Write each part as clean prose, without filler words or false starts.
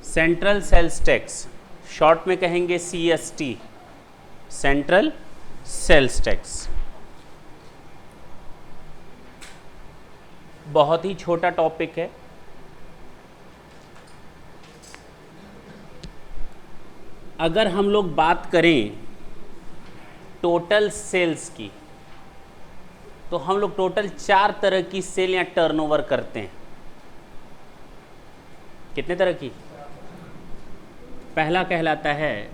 Central sales tax, short में कहेंगे CST, central sales tax. बहुत ही छोटा टॉपिक है। अगर हम लोग बात करें टोटल सेल्स की, तो हम लोग टोटल 4 तरह की सेल या टर्नओवर करते हैं। कितने तरह की? पहला कहलाता है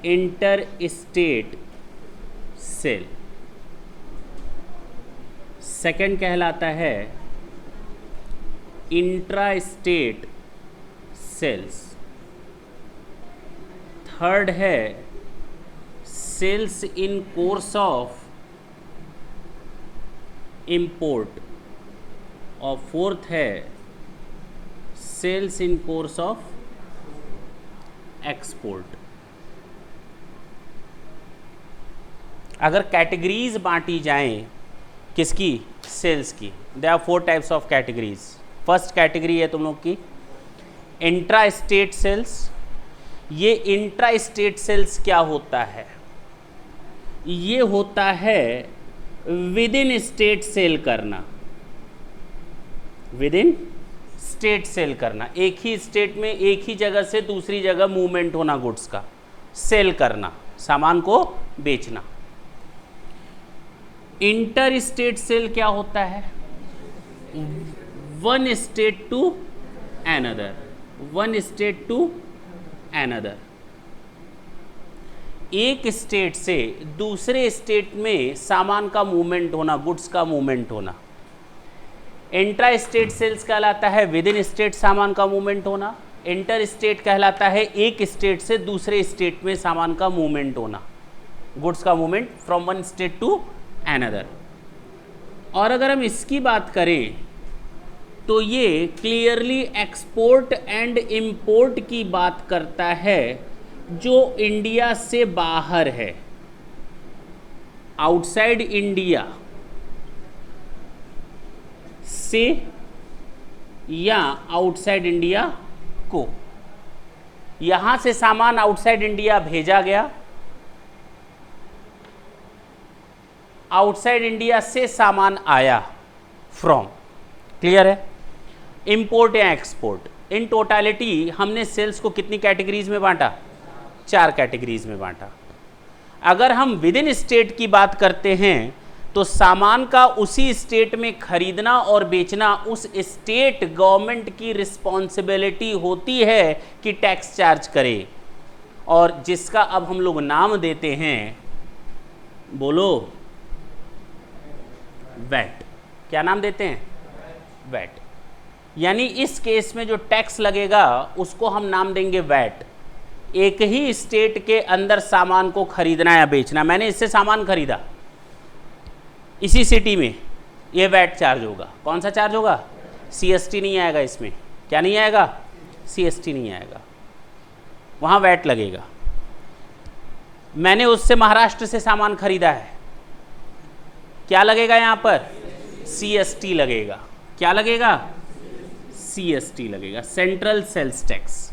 इंटर स्टेट सेल, सेकंड कहलाता है इंट्रा स्टेट सेल्स, थर्ड है sales in course of import, और फोर्थ है sales in course of export. अगर कैटेगरीज बांटी जाएं किसकी? सेल्स की, there are 4 types of categories. First category है तुम लोग की इंट्रा स्टेट सेल्स। ये इंट्रा स्टेट सेल्स क्या होता है? ये होता है विद इन स्टेट सेल करना, विद इन स्टेट सेल करना, एक ही स्टेट में एक ही जगह से दूसरी जगह मूवमेंट होना, गुड्स का सेल करना, सामान को बेचना। इंटर स्टेट सेल क्या होता है? One state to another, one state to another, एक स्टेट से दूसरे स्टेट में सामान का मूवमेंट होना, गुड्स का मूवमेंट होना। इंट्रा स्टेट सेल्स कहलाता है विद इन स्टेट सामान का मूवमेंट होना। इंटर स्टेट कहलाता है एक स्टेट से दूसरे स्टेट में सामान का मूवमेंट होना, गुड्स का movement from one state to another. और अगर हम इसकी बात करें तो ये क्लियरली एक्सपोर्ट एंड इंपोर्ट की बात करता है, जो इंडिया से बाहर है, आउटसाइड इंडिया से या आउटसाइड इंडिया को। यहां से सामान आउटसाइड इंडिया भेजा गया, आउटसाइड इंडिया से सामान आया, फ्रॉम। क्लियर है? इंपोर्ट या एक्सपोर्ट, इन टोटालिटी हमने सेल्स को कितनी कैटेगरीज में बांटा? 4 कैटेगरीज में बांटा। अगर हम विद इन स्टेट की बात करते हैं तो सामान का उसी स्टेट में खरीदना और बेचना उस स्टेट गवर्नमेंट की रिस्पॉन्सिबिलिटी होती है कि टैक्स चार्ज करे, और जिसका अब हम लोग नाम देते हैं, बोलो, वैट। क्या नाम देते हैं? वैट। यानी इस केस में जो टैक्स लगेगा उसको हम नाम देंगे वैट। एक ही स्टेट के अंदर सामान को खरीदना या बेचना, मैंने इससे सामान खरीदा इसी सिटी में, ये वैट चार्ज होगा। कौन सा चार्ज होगा? CST नहीं आएगा इसमें। क्या नहीं आएगा? CST नहीं आएगा, वहाँ वैट लगेगा। मैंने उससे महाराष्ट्र से सामान खरीदा है, क्या लगेगा यहाँ पर? CST लगेगा। क्या लगेगा? CST लगेगा, सेंट्रल सेल्स टैक्स।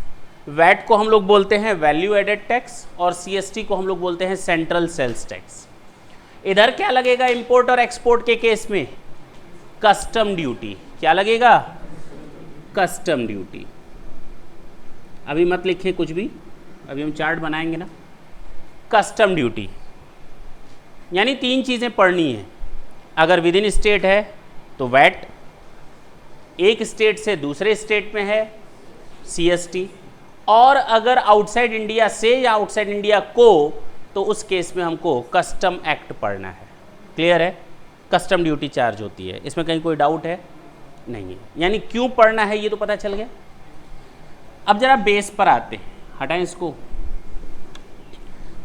वैट को हम लोग बोलते हैं वैल्यू एडेड टैक्स, और CST को हम लोग बोलते हैं सेंट्रल सेल्स टैक्स। इधर क्या लगेगा इंपोर्ट और एक्सपोर्ट के केस में? Custom duty. क्या लगेगा? Custom duty. अभी मत लिखें कुछ भी, अभी हम चार्ट बनाएंगे ना। कस्टम ड्यूटी यानी 3 चीज़ें पढ़नी है। अगर विद इन स्टेट है तो वैट, एक स्टेट से दूसरे स्टेट में है CST, और अगर आउटसाइड इंडिया से या आउटसाइड इंडिया को, तो उस केस में हमको कस्टम एक्ट पढ़ना है। क्लियर है? कस्टम ड्यूटी चार्ज होती है, इसमें कहीं कोई डाउट है? नहीं है। यानी क्यों पढ़ना है ये तो पता चल गया। अब जरा बेस पर आते हैं, हटाएं इसको।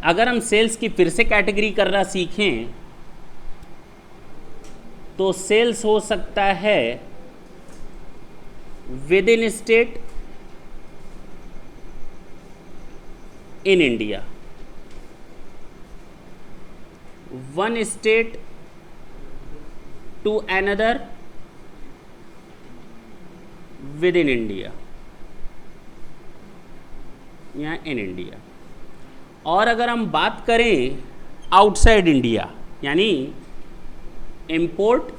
अगर हम सेल्स की फिर से कैटेगरी करना सीखें तो सेल्स हो सकता है within state, in India, one state to another within India. या इन इंडिया। और अगर हम बात करें आउटसाइड इंडिया यानी इंपोर्ट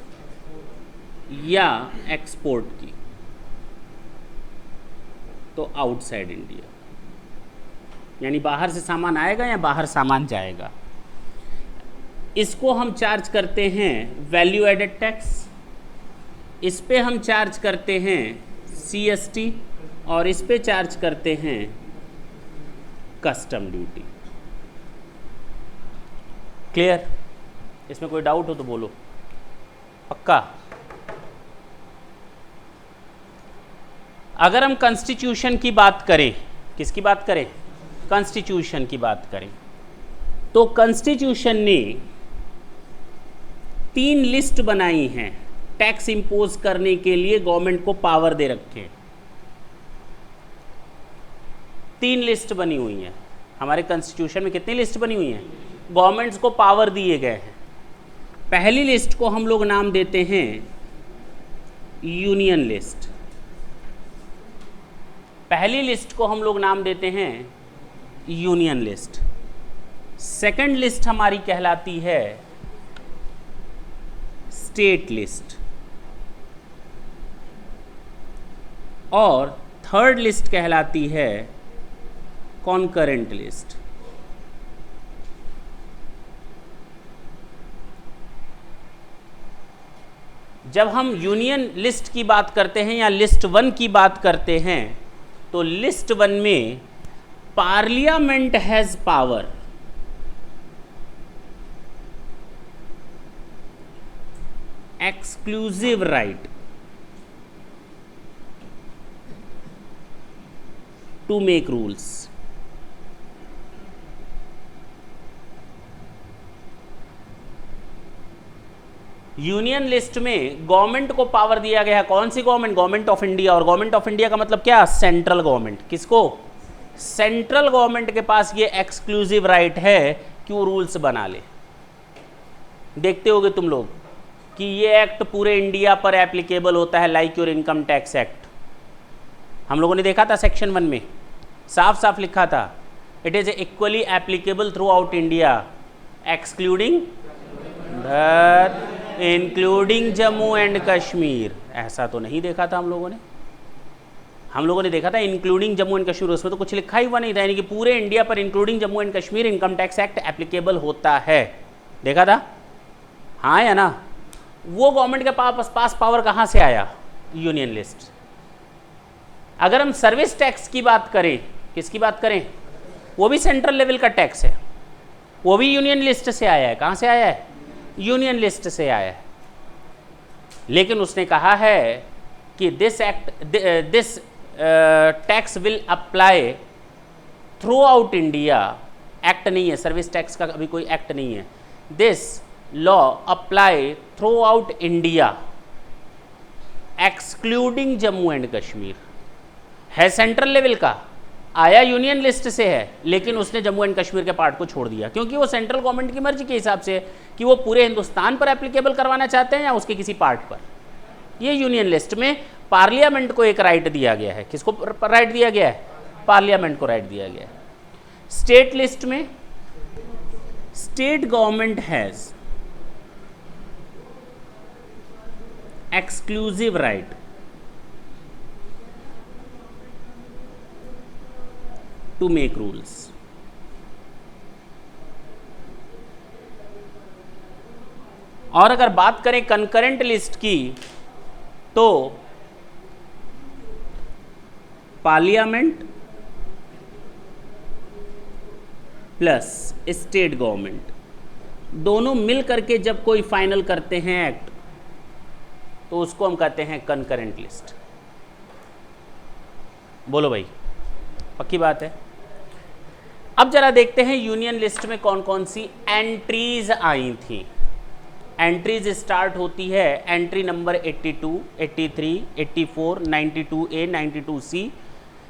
या एक्सपोर्ट की, तो आउटसाइड इंडिया यानी बाहर से सामान आएगा या बाहर सामान जाएगा। इसको हम चार्ज करते हैं वैल्यू एडेड टैक्स, इस पे हम चार्ज करते हैं CST और इस पे चार्ज करते हैं कस्टम ड्यूटी। क्लियर? इसमें कोई डाउट हो तो बोलो। पक्का? अगर हम कॉन्स्टिट्यूशन की बात करें, किसकी बात करें? कॉन्स्टिट्यूशन की बात करें, तो कॉन्स्टिट्यूशन ने 3 लिस्ट बनाई हैं टैक्स इंपोज करने के लिए, गवर्नमेंट को पावर दे रखे हैं। 3 लिस्ट बनी हुई हैं हमारे कॉन्स्टिट्यूशन में। कितनी लिस्ट बनी हुई हैं? गवर्नमेंट्स को पावर दिए गए हैं। पहली लिस्ट को हम लोग नाम देते हैं यूनियन लिस्ट। पहली लिस्ट को हम लोग नाम देते हैं यूनियन लिस्ट। सेकंड लिस्ट हमारी कहलाती है स्टेट लिस्ट और थर्ड लिस्ट कहलाती है कॉन्करेंट लिस्ट। जब हम यूनियन लिस्ट की बात करते हैं या लिस्ट 1 की बात करते हैं, तो लिस्ट 1 में parliament has power exclusive right to make rules. Union list में गवर्नमेंट को पावर दिया गया है। कौन सी गवर्नमेंट? Government of India. और गवर्नमेंट ऑफ इंडिया का मतलब क्या? Central government. किसको? सेंट्रल गवर्नमेंट के पास ये एक्सक्लूसिव राइट है कि वो रूल्स बना ले। देखते होगे तुम लोग कि ये एक्ट पूरे इंडिया पर एप्लीकेबल होता है, like your income tax act. हम लोगों ने देखा था सेक्शन 1 में साफ साफ लिखा था, it is equally applicable through out India excluding including Jammu and Kashmir. ऐसा तो नहीं देखा था हम लोगों ने। हम लोगों ने देखा था इंक्लूडिंग जम्मू एंड कश्मीर, उसमें तो कुछ लिखा ही हुआ नहीं था, यानी कि पूरे इंडिया पर including Jammu and Kashmir income tax act applicable होता है। देखा था? हाँ या ना? वो गवर्नमेंट के पास पावर कहाँ से आया? Union list. अगर हम सर्विस टैक्स की बात करें, किसकी बात करें? वो भी सेंट्रल लेवल का टैक्स है, वो भी यूनियन लिस्ट से आया है। कहाँ से आया है? यूनियन लिस्ट से आया है। लेकिन उसने कहा है कि this tax will apply through out India. Act नहीं है, सर्विस टैक्स का अभी कोई एक्ट नहीं है। This law apply through out India excluding Jammu and Kashmir. है सेंट्रल लेवल का, आया यूनियन लिस्ट से है, लेकिन उसने जम्मू एंड कश्मीर के पार्ट को छोड़ दिया, क्योंकि वो सेंट्रल गवर्नमेंट की मर्जी के हिसाब से कि वो पूरे हिंदुस्तान पर एप्लीकेबल करवाना चाहते हैं या उसके किसी पार्ट पर। ये यूनियन लिस्ट में पार्लियामेंट को एक राइट दिया गया है। किसको राइट दिया गया है? पार्लियामेंट को राइट दिया गया है। स्टेट लिस्ट में state government has exclusive right to make rules. और अगर बात करें कंकरेंट लिस्ट की, तो पार्लियामेंट प्लस स्टेट गवर्नमेंट दोनों मिल करके जब कोई फाइनल करते हैं एक्ट, तो उसको हम कहते हैं कंकरेंट लिस्ट। बोलो भाई, पक्की बात है? अब जरा देखते हैं यूनियन लिस्ट में कौन कौन सी एंट्रीज आई थी। एंट्रीज स्टार्ट होती है एंट्री नंबर 82, 83, 84, 92A, 92C,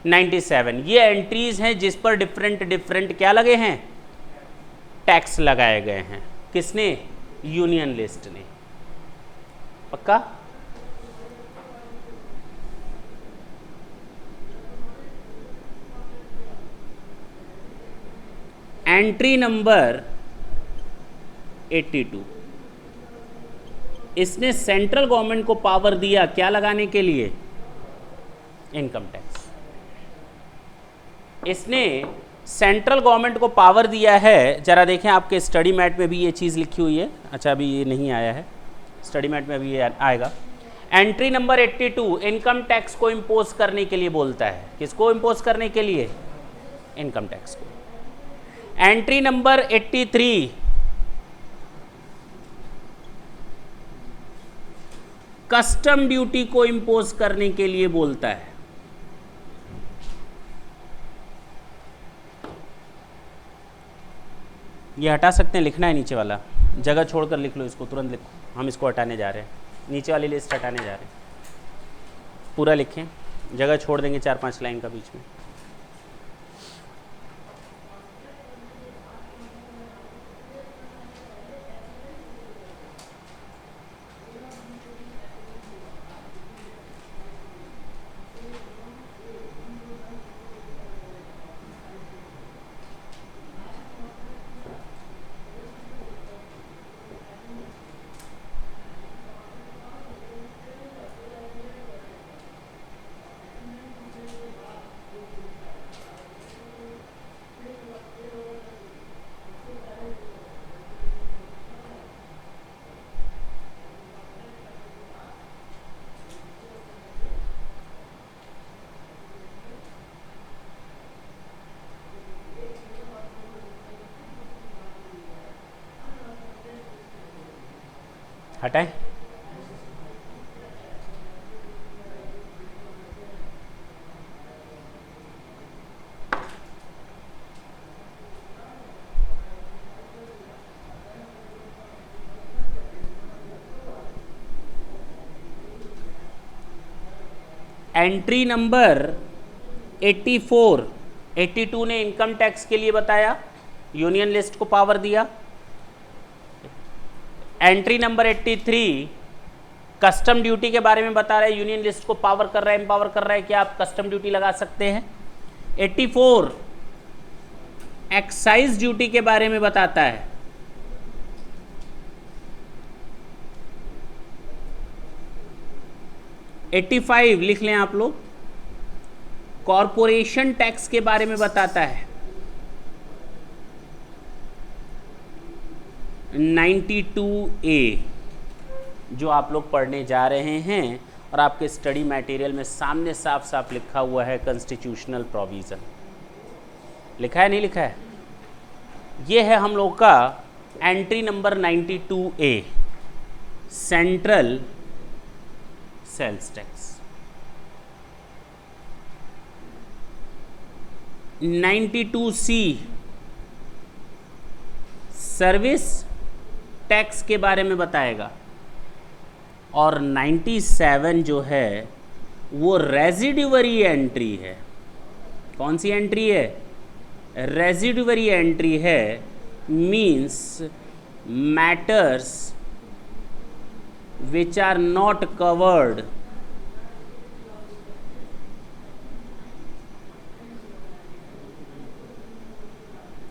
97। ये एंट्रीज हैं जिस पर डिफरेंट क्या लगे हैं? टैक्स लगाए गए हैं। किसने? यूनियन लिस्ट ने। पक्का? एंट्री नंबर 82, इसने सेंट्रल गवर्नमेंट को पावर दिया क्या लगाने के लिए? Income tax. इसने सेंट्रल गवर्नमेंट को पावर दिया है, जरा देखें आपके स्टडी मैट में भी ये चीज़ लिखी हुई है। अच्छा अभी ये नहीं आया है, स्टडी मैट में अभी ये आएगा। एंट्री नंबर 82 इनकम टैक्स को इम्पोज करने के लिए बोलता है। किसको इम्पोज करने के लिए? इनकम टैक्स को। एंट्री नंबर 83 कस्टम ड्यूटी को इम्पोज करने के लिए बोलता है। ये हटा सकते हैं, लिखना है नीचे वाला, जगह छोड़कर लिख लो इसको, तुरंत लिखो। हम इसको हटाने जा रहे हैं, नीचे वाली लिस्ट हटाने जा रहे हैं। पूरा लिखें, जगह छोड़ देंगे 4-5 लाइन का बीच में। हटाएं। एंट्री नंबर 84, 82 ने इनकम टैक्स के लिए बताया, यूनियन लिस्ट को पावर दिया। एंट्री नंबर 83 कस्टम ड्यूटी के बारे में बता रहा है, यूनियन लिस्ट को पावर कर रहा है, एम्पावर कर रहा है कि आप कस्टम ड्यूटी लगा सकते हैं। 84 एक्साइज ड्यूटी के बारे में बताता है। $85 लिख लें आप लोग, कॉरपोरेशन टैक्स के बारे में बताता है। 92A जो आप लोग पढ़ने जा रहे हैं और आपके स्टडी मटेरियल में सामने साफ साफ लिखा हुआ है कॉन्स्टिट्यूशनल प्रोविज़न। लिखा है नहीं लिखा है? ये है हम लोग का entry number 92A, central sales tax. 92C service tax के बारे में बताएगा, और 97 जो है वो रेजिडुअरी एंट्री है। कौन सी एंट्री है? रेजिडुअरी एंट्री है, means matters which are not covered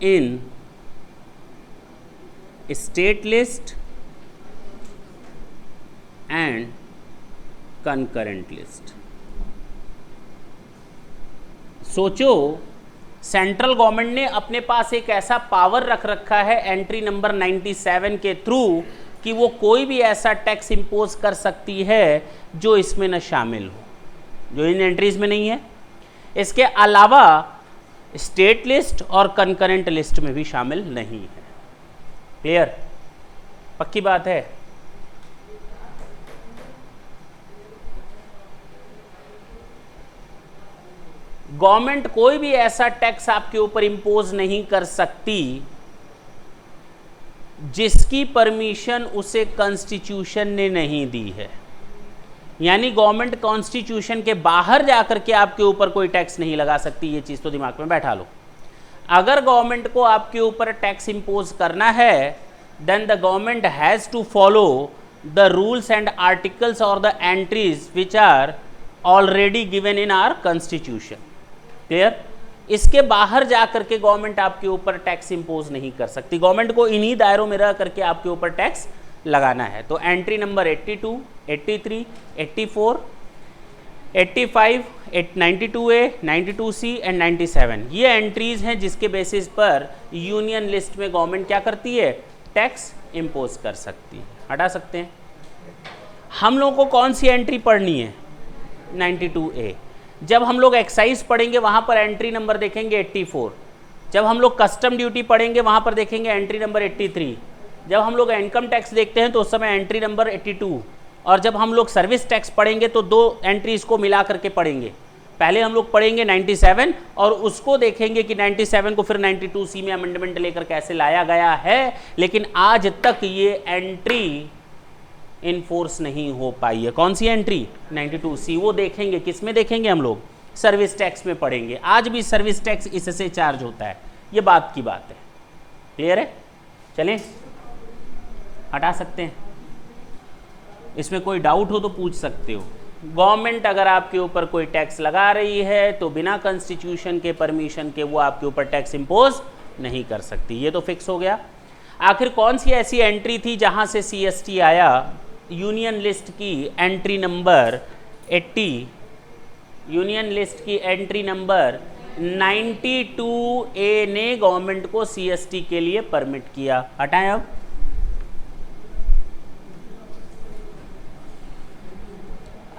in state list and concurrent list। सोचो सेंट्रल गवर्नमेंट ने अपने पास एक ऐसा पावर रख रखा है एंट्री नंबर 97 के थ्रू कि वो कोई भी ऐसा टैक्स इंपोज कर सकती है जो इसमें न शामिल हो, जो इन एंट्रीज में नहीं है। इसके अलावा स्टेट लिस्ट और कंकरेंट लिस्ट में भी शामिल नहीं है। क्लियर? पक्की बात है? गवर्नमेंट कोई भी ऐसा टैक्स आपके ऊपर इंपोज नहीं कर सकती जिसकी परमिशन उसे कॉन्स्टिट्यूशन ने नहीं दी है। यानी गवर्नमेंट कॉन्स्टिट्यूशन के बाहर जाकर के आपके ऊपर कोई टैक्स नहीं लगा सकती। ये चीज़ तो दिमाग में बैठा लो। अगर गवर्नमेंट को आपके ऊपर टैक्स इंपोज करना है, then the government has to follow the rules and articles और the entries which are already given in our constitution. Clear? इसके बाहर जा करके गवर्नमेंट आपके ऊपर टैक्स इंपोज नहीं कर सकती। गवर्नमेंट को इन्हीं दायरों में रह करके आपके ऊपर टैक्स लगाना है। तो entry number 82, 83, 84, 85, 92A, 92C and 97 ये एंट्रीज हैं जिसके बेसिस पर यूनियन लिस्ट में गवर्नमेंट क्या करती है, टैक्स इंपोज कर सकती है। हटा सकते हैं। हम लोगों को कौन सी एंट्री पढ़नी है, 92A। जब हम लोग एक्साइज पढ़ेंगे वहाँ पर एंट्री नंबर देखेंगे 84। जब हम लोग कस्टम ड्यूटी पढ़ेंगे वहाँ पर देखेंगे एंट्री नंबर 83। जब हम लोग इनकम टैक्स देखते हैं तो उस समय एंट्री नंबर 82। और जब हम लोग सर्विस टैक्स पढ़ेंगे तो दो एंट्रीज को मिला करके पढ़ेंगे। पहले हम लोग पढ़ेंगे 97 और उसको देखेंगे कि 97 को फिर 92C में अमेंडमेंट लेकर कैसे लाया गया है। लेकिन आज तक ये एंट्री इनफोर्स नहीं हो पाई है। कौन सी एंट्री, 92C। वो देखेंगे, किस में देखेंगे हम लोग, सर्विस टैक्स में पढ़ेंगे। आज भी सर्विस टैक्स इससे चार्ज होता है, ये बात की बात है। क्लियर है? चलें, हटा सकते हैं। इसमें कोई डाउट हो तो पूछ सकते हो। गवर्नमेंट अगर आपके ऊपर कोई टैक्स लगा रही है तो बिना कॉन्स्टिट्यूशन के परमिशन के वो आपके ऊपर टैक्स इंपोज नहीं कर सकती। ये तो फिक्स हो गया। आखिर कौन सी ऐसी एंट्री थी जहां से CST आया, यूनियन लिस्ट की एंट्री नंबर 80, यूनियन लिस्ट की एंट्री नंबर 92A ने गवर्नमेंट को CST के लिए परमिट किया। हटाएं अब।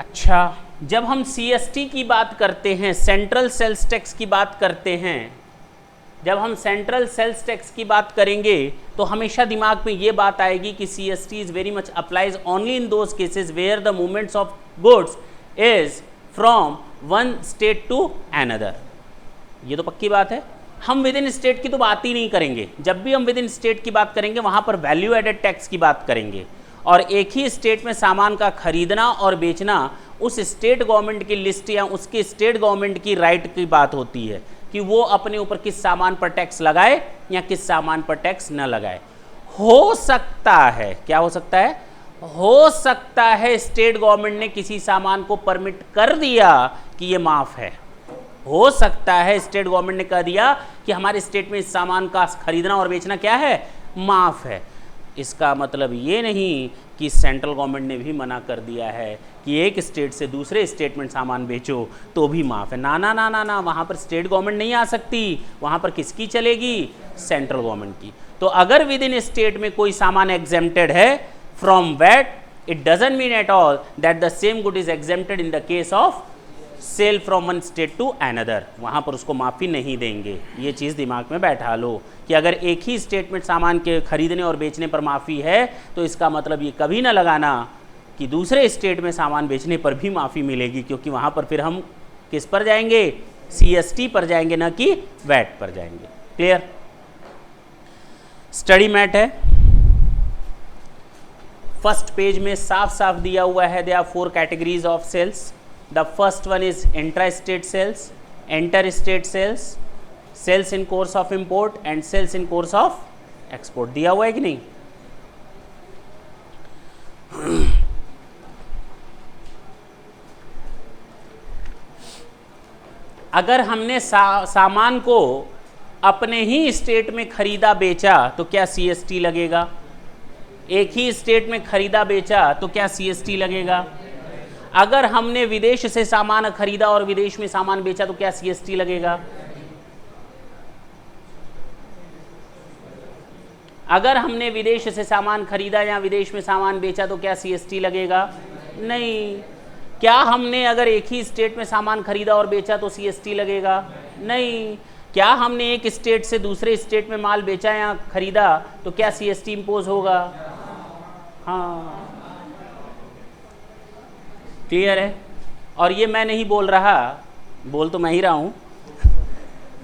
अच्छा, जब हम CST की बात करते हैं, सेंट्रल सेल्स टैक्स की बात करते हैं, जब हम सेंट्रल सेल्स टैक्स की बात करेंगे तो हमेशा दिमाग में ये बात आएगी कि CST is very much applies only in those cases where the movements of goods is from one state to another. ये तो पक्की बात है। हम विद इन स्टेट की तो बात ही नहीं करेंगे। जब भी हम विद इन स्टेट की बात करेंगे वहां पर वैल्यू एडेड टैक्स की बात करेंगे। और एक ही स्टेट में सामान का खरीदना और बेचना उस स्टेट गवर्नमेंट की लिस्ट या उसके स्टेट गवर्नमेंट की राइट की बात होती है कि वो अपने ऊपर किस सामान पर टैक्स लगाए या किस सामान पर टैक्स न लगाए। हो सकता है, क्या हो सकता है, हो सकता है स्टेट गवर्नमेंट ने किसी सामान को परमिट कर दिया कि ये माफ है। हो सकता है स्टेट गवर्नमेंट ने कह दिया कि हमारे स्टेट में इस सामान का खरीदना और बेचना क्या है, माफ है। इसका मतलब ये नहीं कि सेंट्रल गवर्नमेंट ने भी मना कर दिया है कि एक स्टेट से दूसरे स्टेट में सामान बेचो तो भी माफ़ है। ना ना ना ना ना, वहाँ पर स्टेट गवर्नमेंट नहीं आ सकती। वहाँ पर किसकी चलेगी, सेंट्रल गवर्नमेंट की। तो अगर विद इन स्टेट में कोई सामान एग्जेम्प्टेड है from VAT, it doesn't mean at all that the same good is exempted in the case of sale from one state to another. वहाँ पर उसको माफ़ी नहीं देंगे। ये चीज़ दिमाग में बैठा लो कि अगर एक ही स्टेट में सामान के खरीदने और बेचने पर माफ़ी है तो इसका मतलब ये कभी ना लगाना कि दूसरे स्टेट में सामान बेचने पर भी माफ़ी मिलेगी, क्योंकि वहाँ पर फिर हम किस पर जाएंगे, CST पर जाएंगे, ना कि वैट पर जाएंगे। क्लियर? स्टडी मैट है, फर्स्ट पेज में साफ साफ दिया हुआ है। There are 4 categories of sales. The first one is intra-state sales, inter-state sales, sales in course of import and sales in course of export। दिया हुआ है कि नहीं? अगर हमने सामान को अपने ही स्टेट में खरीदा बेचा तो क्या CST लगेगा? एक ही स्टेट में खरीदा बेचा तो क्या CST लगेगा? अगर हमने विदेश से सामान खरीदा और विदेश में सामान बेचा तो क्या CST लगेगा? अगर हमने विदेश से सामान खरीदा या विदेश में सामान बेचा तो क्या CST लगेगा? नहीं। क्या हमने अगर एक ही स्टेट में सामान खरीदा और बेचा तो CST लगेगा? नहीं। क्या हमने एक स्टेट से दूसरे स्टेट में माल बेचा या खरीदा तो क्या CST इंपोज होगा? हाँ, क्लियर है? और ये मैं नहीं बोल रहा, बोल तो मैं ही रहा हूँ।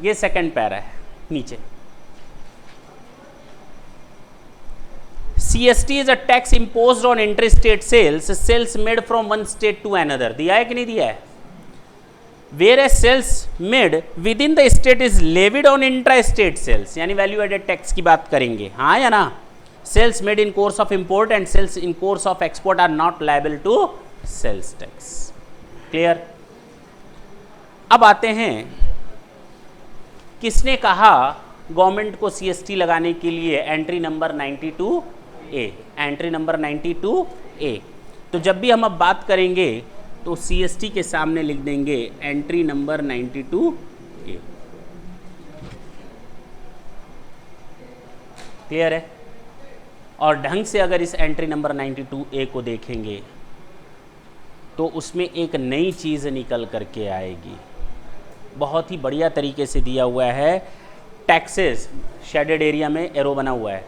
ये सेकंड पैरा है नीचे। CST is a tax imposed on interstate sales made from one state to another। दिया है कि नहीं दिया है? Whereas sales made within the state is levied on intra-state sales, यानी वैल्यू एडेड टैक्स की बात करेंगे, हाँ या ना? Sales made in course of import and sales in course of export are not liable to sales tax. Clear? अब आते हैं किसने कहा गवर्नमेंट को सीएसटी लगाने के लिए? Entry number 92A, entry number 92A। तो जब भी हम अब बात करेंगे तो सीएसटी के सामने लिख देंगे एंट्री नंबर 92A। क्लियर है? और ढंग से अगर इस एंट्री नंबर 92A को देखेंगे तो उसमें एक नई चीज़ निकल करके आएगी। बहुत ही बढ़िया तरीके से दिया हुआ है। टैक्सेस शेडेड एरिया में एरो बना हुआ है,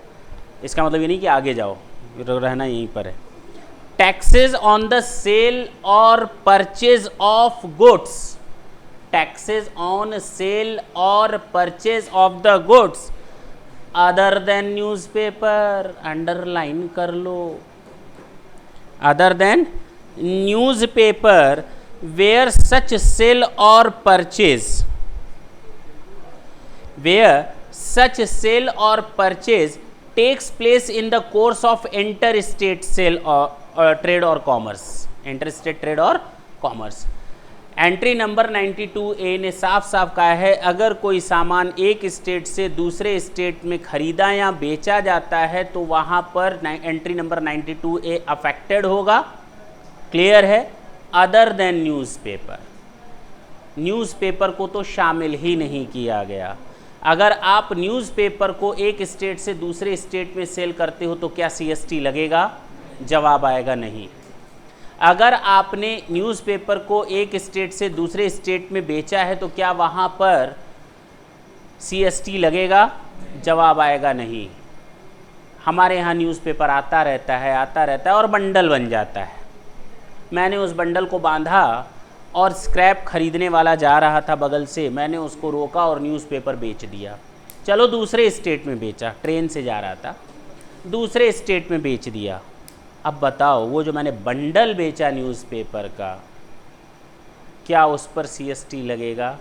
इसका मतलब ये नहीं कि आगे जाओ, रहना यहीं पर है। टैक्सेस ऑन द सेल और purchase of goods, taxes on sale और purchase of the goods other than newspaper, underline कर लो, other than newspaper where such sale or purchase, where such sale or purchase takes place in the course of interstate sale or trade or commerce, interstate trade or commerce। Entry number 92A ने साफ साफ कहा है अगर कोई सामान एक state से दूसरे स्टेट में खरीदा या बेचा जाता है तो वहाँ पर एंट्री नंबर 92A अफेक्टेड होगा। क्लियर है? अदर देन न्यूज़पेपर, न्यूज़पेपर को तो शामिल ही नहीं किया गया। अगर आप न्यूज़पेपर को एक स्टेट से दूसरे स्टेट में सेल करते हो तो क्या सीएसटी लगेगा? जवाब आएगा नहीं। अगर आपने न्यूज़पेपर को एक स्टेट से दूसरे स्टेट में बेचा है तो क्या वहाँ पर सीएसटी लगेगा? जवाब आएगा नहीं। हमारे यहाँ न्यूज़पेपर आता रहता है और बंडल बन जाता है। मैंने उस बंडल को बांधा और स्क्रैप खरीदने वाला जा रहा था बगल से, मैंने उसको रोका और न्यूज़पेपर बेच दिया। चलो दूसरे स्टेट में बेचा, ट्रेन से जा रहा था, दूसरे स्टेट में बेच दिया। अब बताओ वो जो मैंने बंडल बेचा न्यूज़पेपर का, क्या उस पर सीएसटी लगेगा?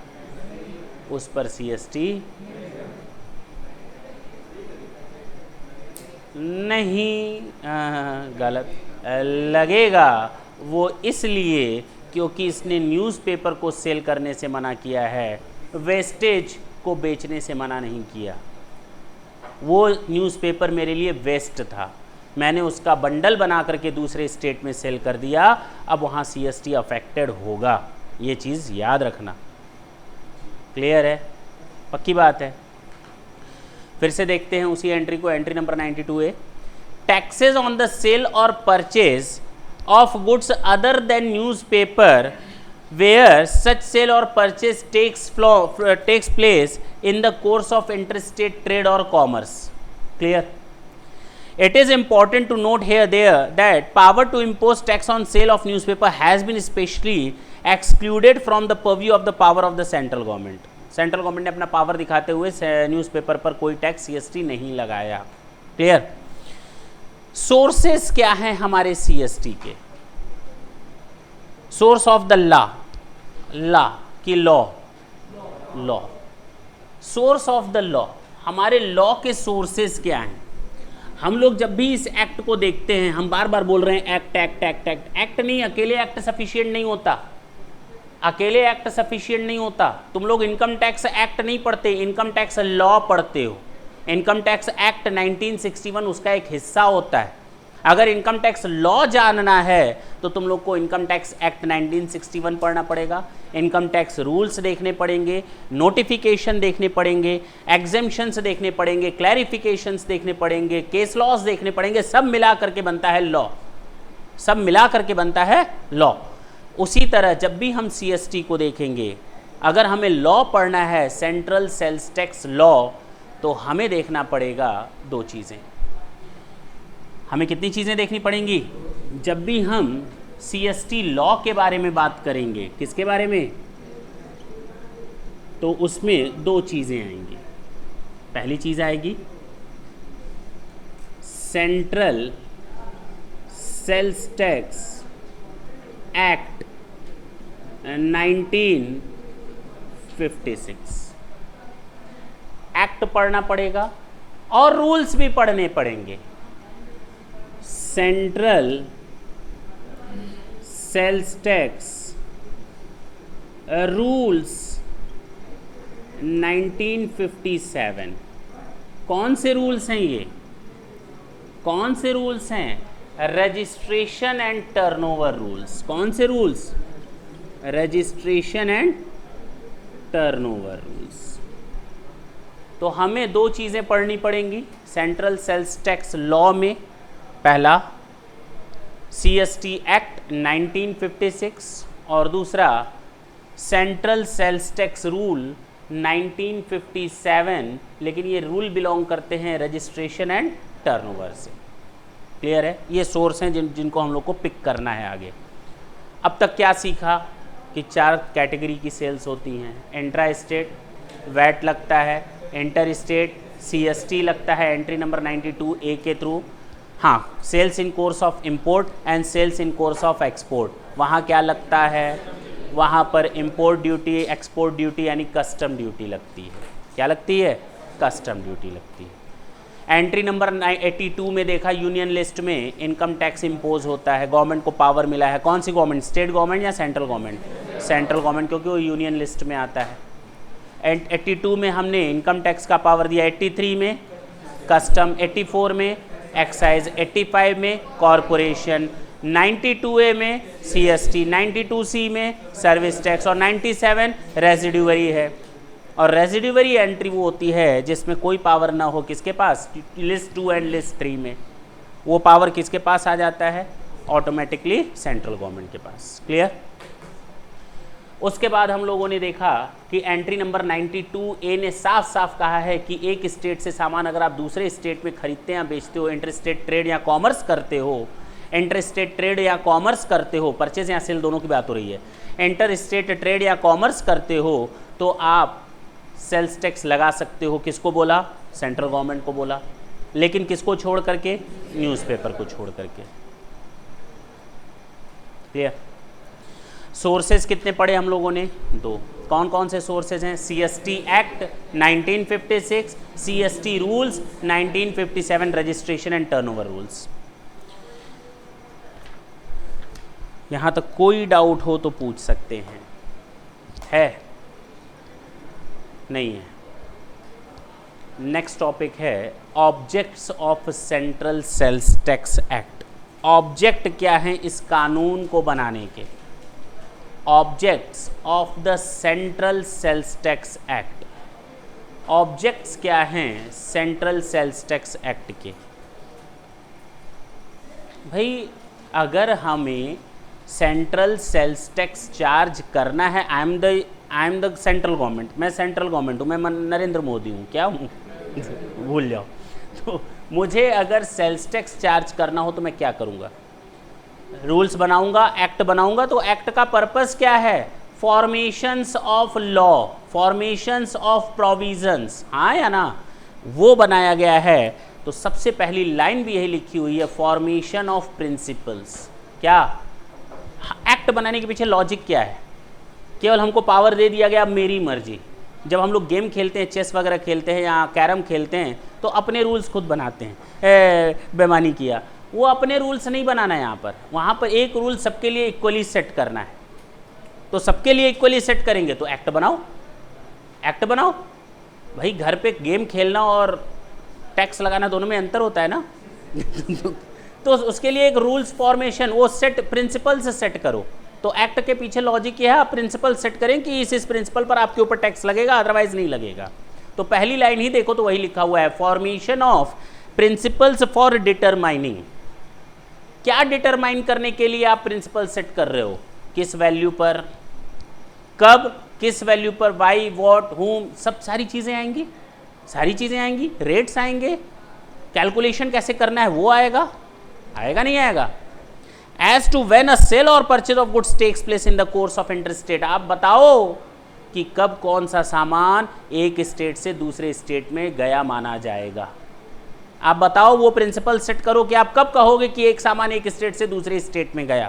उस पर सीएसटी नहीं, गलत लगेगा। वो इसलिए क्योंकि इसने न्यूज़पेपर को सेल करने से मना किया है, वेस्टेज को बेचने से मना नहीं किया। वो न्यूज़पेपर मेरे लिए वेस्ट था, मैंने उसका बंडल बना करके दूसरे स्टेट में सेल कर दिया, अब वहाँ सीएसटी अफेक्टेड होगा। ये चीज़ याद रखना। क्लियर है? पक्की बात है। फिर से देखते हैं उसी एंट्री को, entry number 92A। Taxes on the sale और purchase of goods other than newspaper where such sale or purchase takes place in the course of interstate trade or commerce। Clear? It is important to note here that power to impose tax on sale of newspaper has been specially excluded from the purview of the power of the central government। Central government ने अपना power दिखाते हुए newspaper पर कोई tax CST नहीं लगाया। Clear? Sources क्या हैं हमारे सीएसटी के? सोर्स ऑफ द लॉ की law, source of the law, हमारे लॉ के सोर्सेस क्या हैं? हम लोग जब भी इस एक्ट को देखते हैं, हम बार बार बोल रहे हैं act act act act. Act नहीं, अकेले एक्ट सफिशिएंट नहीं होता, अकेले एक्ट सफिशिएंट नहीं होता। तुम लोग इनकम टैक्स एक्ट नहीं पढ़ते, इनकम टैक्स लॉ पढ़ते हो। इनकम टैक्स एक्ट 1961 उसका एक हिस्सा होता है। अगर इनकम टैक्स लॉ जानना है तो तुम लोग को इनकम टैक्स एक्ट 1961 पढ़ना पड़ेगा, इनकम टैक्स रूल्स देखने पड़ेंगे, नोटिफिकेशन देखने पड़ेंगे, एग्जेम्पशंस देखने पड़ेंगे, क्लैरिफिकेशंस देखने पड़ेंगे, केस लॉज देखने पड़ेंगे। सब मिला करके बनता है लॉ, सब मिला करके बनता है लॉ। उसी तरह जब भी हम सीएसटी को देखेंगे, अगर हमें लॉ पढ़ना है, सेंट्रल सेल्स टैक्स लॉ, तो हमें देखना पड़ेगा दो चीज़ें। हमें कितनी चीज़ें देखनी पड़ेंगी? जब भी हम सीएसटी लॉ के बारे में बात करेंगे, किसके बारे में? तो उसमें दो चीज़ें आएंगी। पहली चीज़ आएगी central sales tax act 1956। Act पढ़ना पड़ेगा और रूल्स भी पढ़ने पड़ेंगे। Central sales tax rules 1957। कौन से रूल्स हैं ये? कौन से रूल्स हैं? Registration and turnover rules. कौन से rules? Registration and turnover rules. तो हमें दो चीज़ें पढ़नी पड़ेंगी सेंट्रल सेल्स टैक्स लॉ में। पहला CST एक्ट 1956 और दूसरा सेंट्रल सेल्स टैक्स रूल 1957, लेकिन ये रूल बिलोंग करते हैं रजिस्ट्रेशन एंड टर्नओवर से। क्लियर है? ये सोर्स हैं जिनको हम लोग को पिक करना है आगे। अब तक क्या सीखा कि 4 कैटेगरी की सेल्स होती हैं। इंट्रा स्टेट वैट लगता है, इंटर स्टेट CST लगता है एंट्री नंबर 92A के थ्रू। हाँ, sales in course of import and sales in course of export, वहाँ क्या लगता है? वहाँ पर इंपोर्ट ड्यूटी, एक्सपोर्ट ड्यूटी यानी कस्टम ड्यूटी लगती है। क्या लगती है? कस्टम ड्यूटी लगती है। एंट्री नंबर 82 में देखा यूनियन लिस्ट में इनकम टैक्स इम्पोज होता है, गवर्नमेंट को पावर मिला है। कौन सी गवर्नमेंट? स्टेट गवर्नमेंट या सेंट्रल गवर्नमेंट? सेंट्रल गवर्नमेंट, क्योंकि वो यूनियन लिस्ट में आता है। एंड 82 में हमने इनकम टैक्स का पावर दिया, 83 में कस्टम, 84 में एक्साइज, 85 में कॉरपोरेशन, 92A में CST, 92C में सर्विस टैक्स और 97 रेजिड्यूअरी है। और रेजिड्यूअरी एंट्री वो होती है जिसमें कोई पावर ना हो, किसके पास? लिस्ट 2 एंड लिस्ट 3 में। वो पावर किसके पास आ जाता है? ऑटोमेटिकली सेंट्रल गवर्नमेंट के पास। क्लियर? उसके बाद हम लोगों ने देखा कि एंट्री नंबर 92A ने साफ साफ कहा है कि एक स्टेट से सामान अगर आप दूसरे स्टेट में खरीदते या बेचते हो, इंटर स्टेट ट्रेड या कॉमर्स करते हो, इंटर स्टेट ट्रेड या कॉमर्स करते हो, परचेज या सेल दोनों की बात हो रही है, इंटर स्टेट ट्रेड या कॉमर्स करते हो, तो आप सेल्स टैक्स लगा सकते हो। किसको बोला? सेंट्रल गवर्नमेंट को बोला। लेकिन किसको छोड़ करके? न्यूज़पेपर को छोड़ करके। क्लियर? सोर्सेज कितने पढ़े हम लोगों ने? 2। कौन कौन से सोर्सेज हैं? CST act 1956, CST rules 1957, registration and turnover rules. यहाँ तक कोई डाउट हो तो पूछ सकते हैं। है? नहीं है? नेक्स्ट टॉपिक है objects of central sales tax act. Object क्या हैं इस कानून को बनाने के? Objects of the central sales tax act. Objects क्या हैं सेंट्रल सेल्स टैक्स एक्ट के? भाई अगर हमें सेंट्रल सेल्स टैक्स चार्ज करना है, I am the central government, मैं सेंट्रल गवर्नमेंट हूँ, मैं नरेंद्र मोदी हूँ, क्या हूँ? भूल जाओ। तो मुझे अगर सेल्स टैक्स चार्ज करना हो तो मैं क्या करूँगा? रूल्स बनाऊंगा, एक्ट बनाऊंगा। तो एक्ट का पर्पस क्या है? Formations of law, formations of provisions, हाँ या ना? वो बनाया गया है। तो सबसे पहली लाइन भी यही लिखी हुई है, फॉर्मेशन ऑफ प्रिंसिपल्स। क्या एक्ट बनाने के पीछे लॉजिक क्या है? केवल हमको पावर दे दिया गया, अब मेरी मर्जी। जब हम लोग गेम खेलते हैं, चेस वगैरह खेलते हैं या कैरम खेलते हैं, तो अपने रूल्स खुद बनाते हैं। बेईमानी किया, वो अपने रूल्स नहीं बनाना है यहाँ पर। वहाँ पर एक रूल सबके लिए इक्वली सेट करना है। तो सबके लिए इक्वली सेट करेंगे तो एक्ट बनाओ, एक्ट बनाओ। भाई घर पे गेम खेलना और टैक्स लगाना दोनों में अंतर होता है ना। तो उसके लिए एक रूल्स फॉर्मेशन, वो सेट प्रिंसिपल्स सेट करो। तो एक्ट के पीछे लॉजिक ये है, आप प्रिंसिपल सेट करें कि इस प्रिंसिपल पर आपके ऊपर टैक्स लगेगा, अदरवाइज नहीं लगेगा। तो पहली लाइन ही देखो तो वही लिखा हुआ है, formation of principles for determining. क्या डिटरमाइन करने के लिए आप प्रिंसिपल सेट कर रहे हो? किस वैल्यू पर, कब, किस वैल्यू पर, वाई, व्हाट, हुम, सब सारी चीज़ें आएंगी, सारी चीज़ें आएंगी। रेट्स आएंगे, कैलकुलेशन कैसे करना है वो आएगा, आएगा नहीं आएगा? As to when a sale और purchase of goods takes place in the course of inter state. आप बताओ कि कब कौन सा सामान एक स्टेट से दूसरे स्टेट में गया माना जाएगा। आप बताओ, वो प्रिंसिपल सेट करो कि आप कब कहोगे कि एक सामान एक स्टेट से दूसरे स्टेट में गया।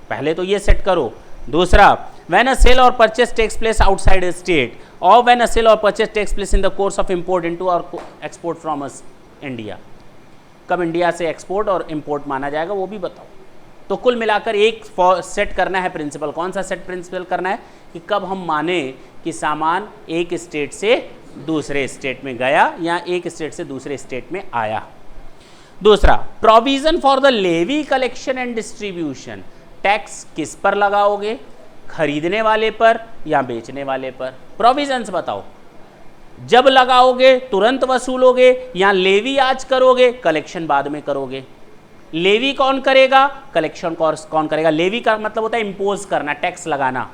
पहले तो ये सेट करो। दूसरा, व्हेन अ सेल और purchase takes place outside a state or when a sale और purchase takes place in the course of import into or export from India. कब इंडिया से एक्सपोर्ट और इंपोर्ट माना जाएगा वो भी बताओ। तो कुल मिलाकर एक सेट करना है प्रिंसिपल। कौन सा सेट प्रिंसिपल करना है कि कब हम माने कि सामान एक स्टेट से दूसरे स्टेट में गया या एक स्टेट से दूसरे स्टेट में आया। दूसरा, provision for the levy collection and distribution. Tax किस पर लगाओगे, खरीदने वाले पर या बेचने वाले पर? प्रोविजंस बताओ। जब लगाओगे तुरंत वसूलोगे या लेवी आज करोगे कलेक्शन बाद में करोगे? लेवी कौन करेगा, कलेक्शन कौन करेगा? लेवी का मतलब होता है इंपोज करना, टैक्स लगाना।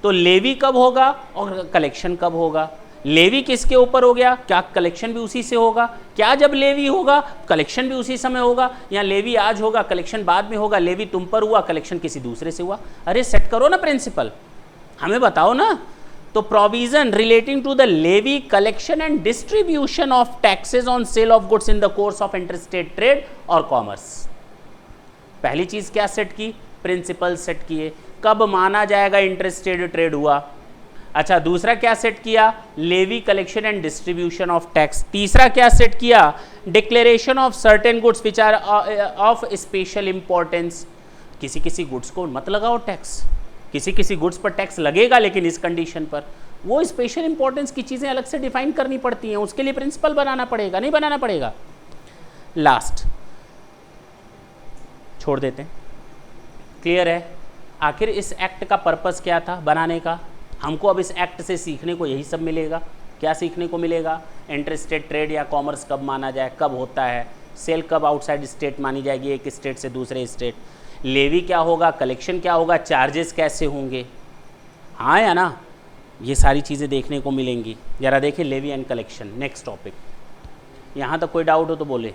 तो लेवी कब होगा और कलेक्शन कब होगा? लेवी किसके ऊपर हो गया, क्या कलेक्शन भी उसी से होगा? क्या जब लेवी होगा कलेक्शन भी उसी समय होगा, या लेवी आज होगा कलेक्शन बाद में होगा? लेवी तुम पर हुआ, कलेक्शन किसी दूसरे से हुआ। अरे सेट करो ना प्रिंसिपल, हमें बताओ ना। तो provision relating to the levy collection and distribution of taxes on sale of goods in the course of interstate trade और कॉमर्स। पहली चीज क्या सेट की, प्रिंसिपल सेट किए, कब माना जाएगा इंटरस्टेट ट्रेड हुआ। अच्छा, दूसरा क्या सेट किया, levy collection and distribution of tax. तीसरा क्या सेट किया, declaration of certain goods which are of special importance. किसी किसी गुड्स को मत लगाओ टैक्स, किसी किसी गुड्स पर टैक्स लगेगा लेकिन इस कंडीशन पर। वो स्पेशल इंपॉर्टेंस की चीज़ें अलग से डिफाइन करनी पड़ती हैं, उसके लिए प्रिंसिपल बनाना पड़ेगा, नहीं बनाना पड़ेगा। लास्ट छोड़ देते हैं। क्लियर है? आखिर इस एक्ट का पर्पस क्या था बनाने का? हमको अब इस एक्ट से सीखने को यही सब मिलेगा। क्या सीखने को मिलेगा? इंटरस्टेट ट्रेड या कॉमर्स कब माना जाए, कब होता है, सेल कब आउटसाइड स्टेट मानी जाएगी एक स्टेट से दूसरे स्टेट, लेवी क्या होगा, कलेक्शन क्या होगा, चार्जेस कैसे होंगे, हाँ या ना? ये सारी चीज़ें देखने को मिलेंगी। ज़रा देखें levy and collection, next topic. यहाँ तक कोई डाउट हो तो बोले।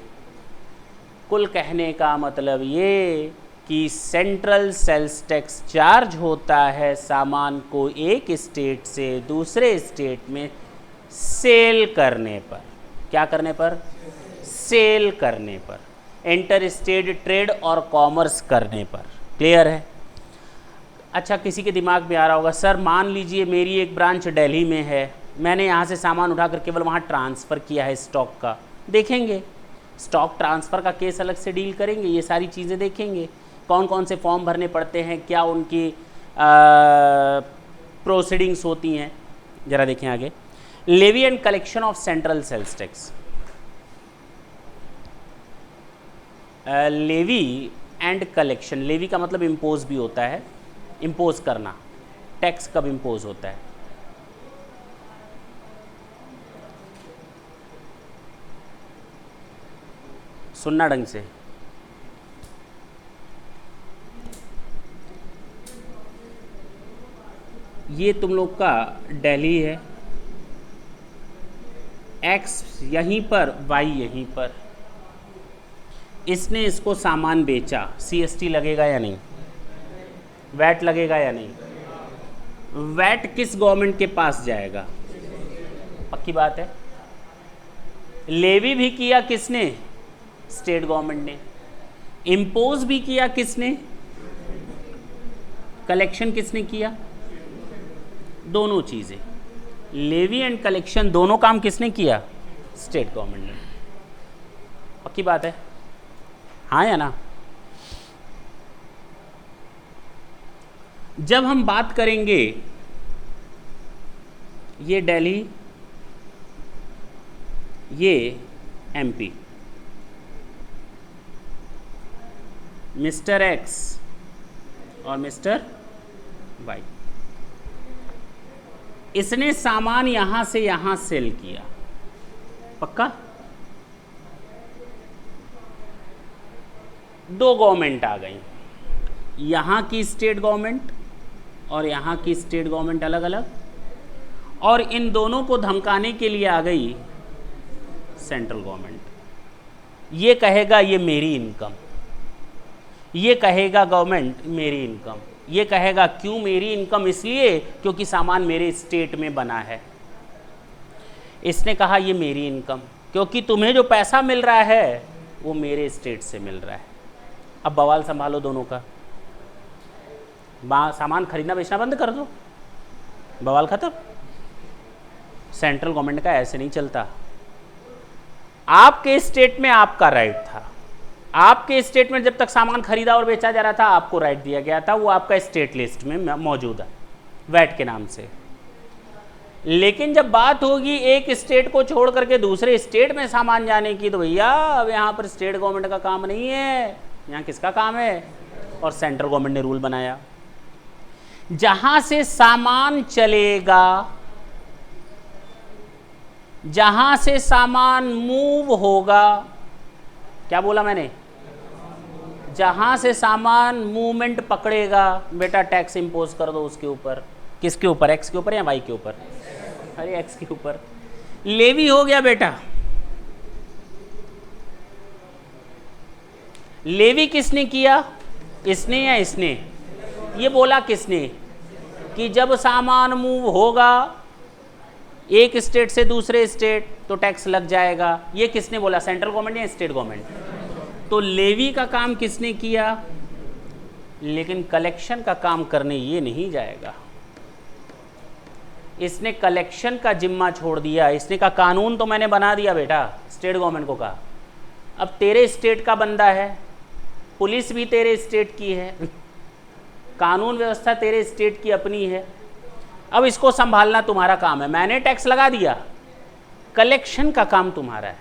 कुल कहने का मतलब ये कि सेंट्रल सेल्स टैक्स चार्ज होता है सामान को एक स्टेट से दूसरे स्टेट में सेल करने पर। क्या करने पर? सेल करने पर, इंटर स्टेट ट्रेड और कॉमर्स करने पर। क्लियर है? अच्छा, किसी के दिमाग में आ रहा होगा, सर मान लीजिए मेरी एक ब्रांच दिल्ली में है, मैंने यहाँ से सामान उठाकर केवल वहाँ ट्रांसफ़र किया है स्टॉक का। देखेंगे, स्टॉक ट्रांसफ़र का केस अलग से डील करेंगे, ये सारी चीज़ें देखेंगे, कौन कौन से फॉर्म भरने पड़ते हैं, क्या उनकी प्रोसीडिंग्स होती हैं। ज़रा देखें आगे, levy and collection of central sales tax. Levy and collection, levy का मतलब इम्पोज भी होता है, इम्पोज करना। टैक्स कब इम्पोज होता है? सुनना ढंग से। ये तुम लोग का दिल्ली है, एक्स यहीं पर, वाई यहीं पर। इसने इसको सामान बेचा, CST लगेगा या नहीं? वैट लगेगा या नहीं? वैट किस गवर्नमेंट के पास जाएगा? पक्की बात है। लेवी भी किया किसने? स्टेट गवर्नमेंट ने। इम्पोज भी किया किसने? कलेक्शन किसने किया? दोनों चीज़ें, लेवी एंड कलेक्शन, दोनों काम किसने किया? स्टेट गवर्नमेंट ने। पक्की बात है, हाँ या ना? जब हम बात करेंगे ये दिल्ली, ये MP, मिस्टर X और मिस्टर Y, इसने सामान यहां से यहां सेल किया। पक्का? दो गवर्नमेंट आ गई, यहाँ की स्टेट गवर्नमेंट और यहाँ की स्टेट गवर्नमेंट अलग अलग, और इन दोनों को धमकाने के लिए आ गई सेंट्रल गवर्नमेंट। ये कहेगा ये मेरी इनकम, ये कहेगा गवर्नमेंट मेरी इनकम, ये कहेगा क्यों मेरी इनकम? इसलिए क्योंकि सामान मेरे स्टेट में बना है। इसने कहा ये मेरी इनकम, क्योंकि तुम्हें जो पैसा मिल रहा है वो मेरे स्टेट से मिल रहा है। अब बवाल संभालो दोनों का, सामान खरीदना बेचना बंद कर दो, बवाल खत्म। सेंट्रल गवर्नमेंट का ऐसे नहीं चलता। आपके स्टेट में आपका राइट था, आपके स्टेट में जब तक सामान खरीदा और बेचा जा रहा था आपको राइट दिया गया था, वो आपका स्टेट लिस्ट में मौजूद है वैट के नाम से। लेकिन जब बात होगी एक स्टेट को छोड़ करके दूसरे स्टेट में सामान जाने की, तो भैया अब यहाँ पर स्टेट गवर्नमेंट का काम नहीं है, यहाँ किसका काम है? और सेंट्रल गवर्नमेंट ने रूल बनाया जहां से सामान चलेगा, जहां से सामान मूव होगा, क्या बोला मैंने? जहां से सामान मूवमेंट पकड़ेगा, बेटा टैक्स इंपोज कर दो उसके ऊपर। किसके ऊपर? एक्स के ऊपर या वाई के ऊपर? अरे एक्स के ऊपर। लेवी हो गया बेटा। लेवी किसने किया? इसने या इसने? ये बोला किसने कि जब सामान मूव होगा एक स्टेट से दूसरे स्टेट तो टैक्स लग जाएगा। ये किसने बोला? सेंट्रल गवर्नमेंट या स्टेट गवर्नमेंट? तो लेवी का काम किसने किया? लेकिन कलेक्शन का काम करने ये नहीं जाएगा। इसने कलेक्शन का जिम्मा छोड़ दिया। इसने कहा कानून तो मैंने बना दिया बेटा, स्टेट गवर्नमेंट को कहा अब तेरे स्टेट का बंदा है, पुलिस भी तेरे स्टेट की है, कानून व्यवस्था तेरे स्टेट की अपनी है, अब इसको संभालना तुम्हारा काम है। मैंने टैक्स लगा दिया, कलेक्शन का काम तुम्हारा है।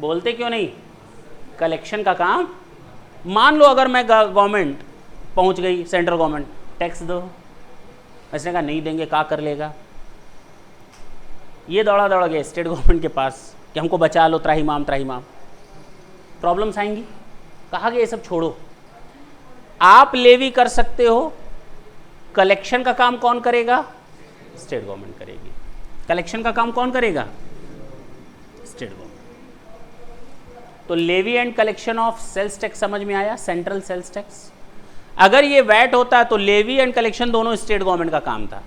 बोलते क्यों नहीं? कलेक्शन का काम। मान लो अगर मैं गवर्नमेंट पहुंच गई, सेंट्रल गवर्नमेंट टैक्स दो, इसने कहा नहीं देंगे, क्या कर लेगा? ये दौड़ा दौड़ गए स्टेट गवर्नमेंट के पास कि हमको बचा लो, त्राहिमाम त्राहिमाम। प्रॉब्लम्स आएंगी। कहा कि ये सब छोड़ो, आप लेवी कर सकते हो, कलेक्शन का काम कौन करेगा? स्टेट गवर्नमेंट करेगी। कलेक्शन का काम कौन करेगा? State government. तो levy and collection of sales tax समझ में आया? Central sales tax. अगर ये वैट होता तो लेवी एंड कलेक्शन दोनों स्टेट गवर्नमेंट का काम था।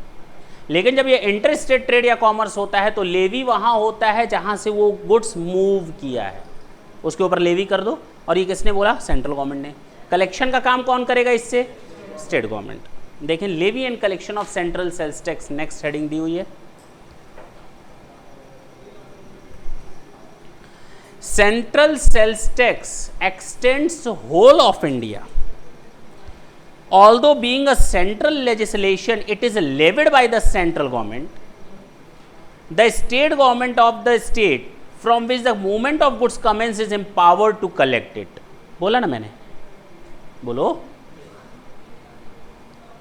लेकिन जब ये इंटर स्टेट ट्रेड या कॉमर्स होता है तो लेवी वहां होता है जहां से वो गुड्स मूव किया है, उसके ऊपर लेवी कर दो। और ये किसने बोला? सेंट्रल गवर्नमेंट ने। कलेक्शन का काम कौन करेगा इससे? State government. देखें levy and collection of central sales tax, next heading दी हुई है। Central sales tax extends whole of India. Although being a central legislation, it is levied by the central government. The state government of the state from which the movement of goods commence is empowered to collect it. बोला ना मैंने? बोलो।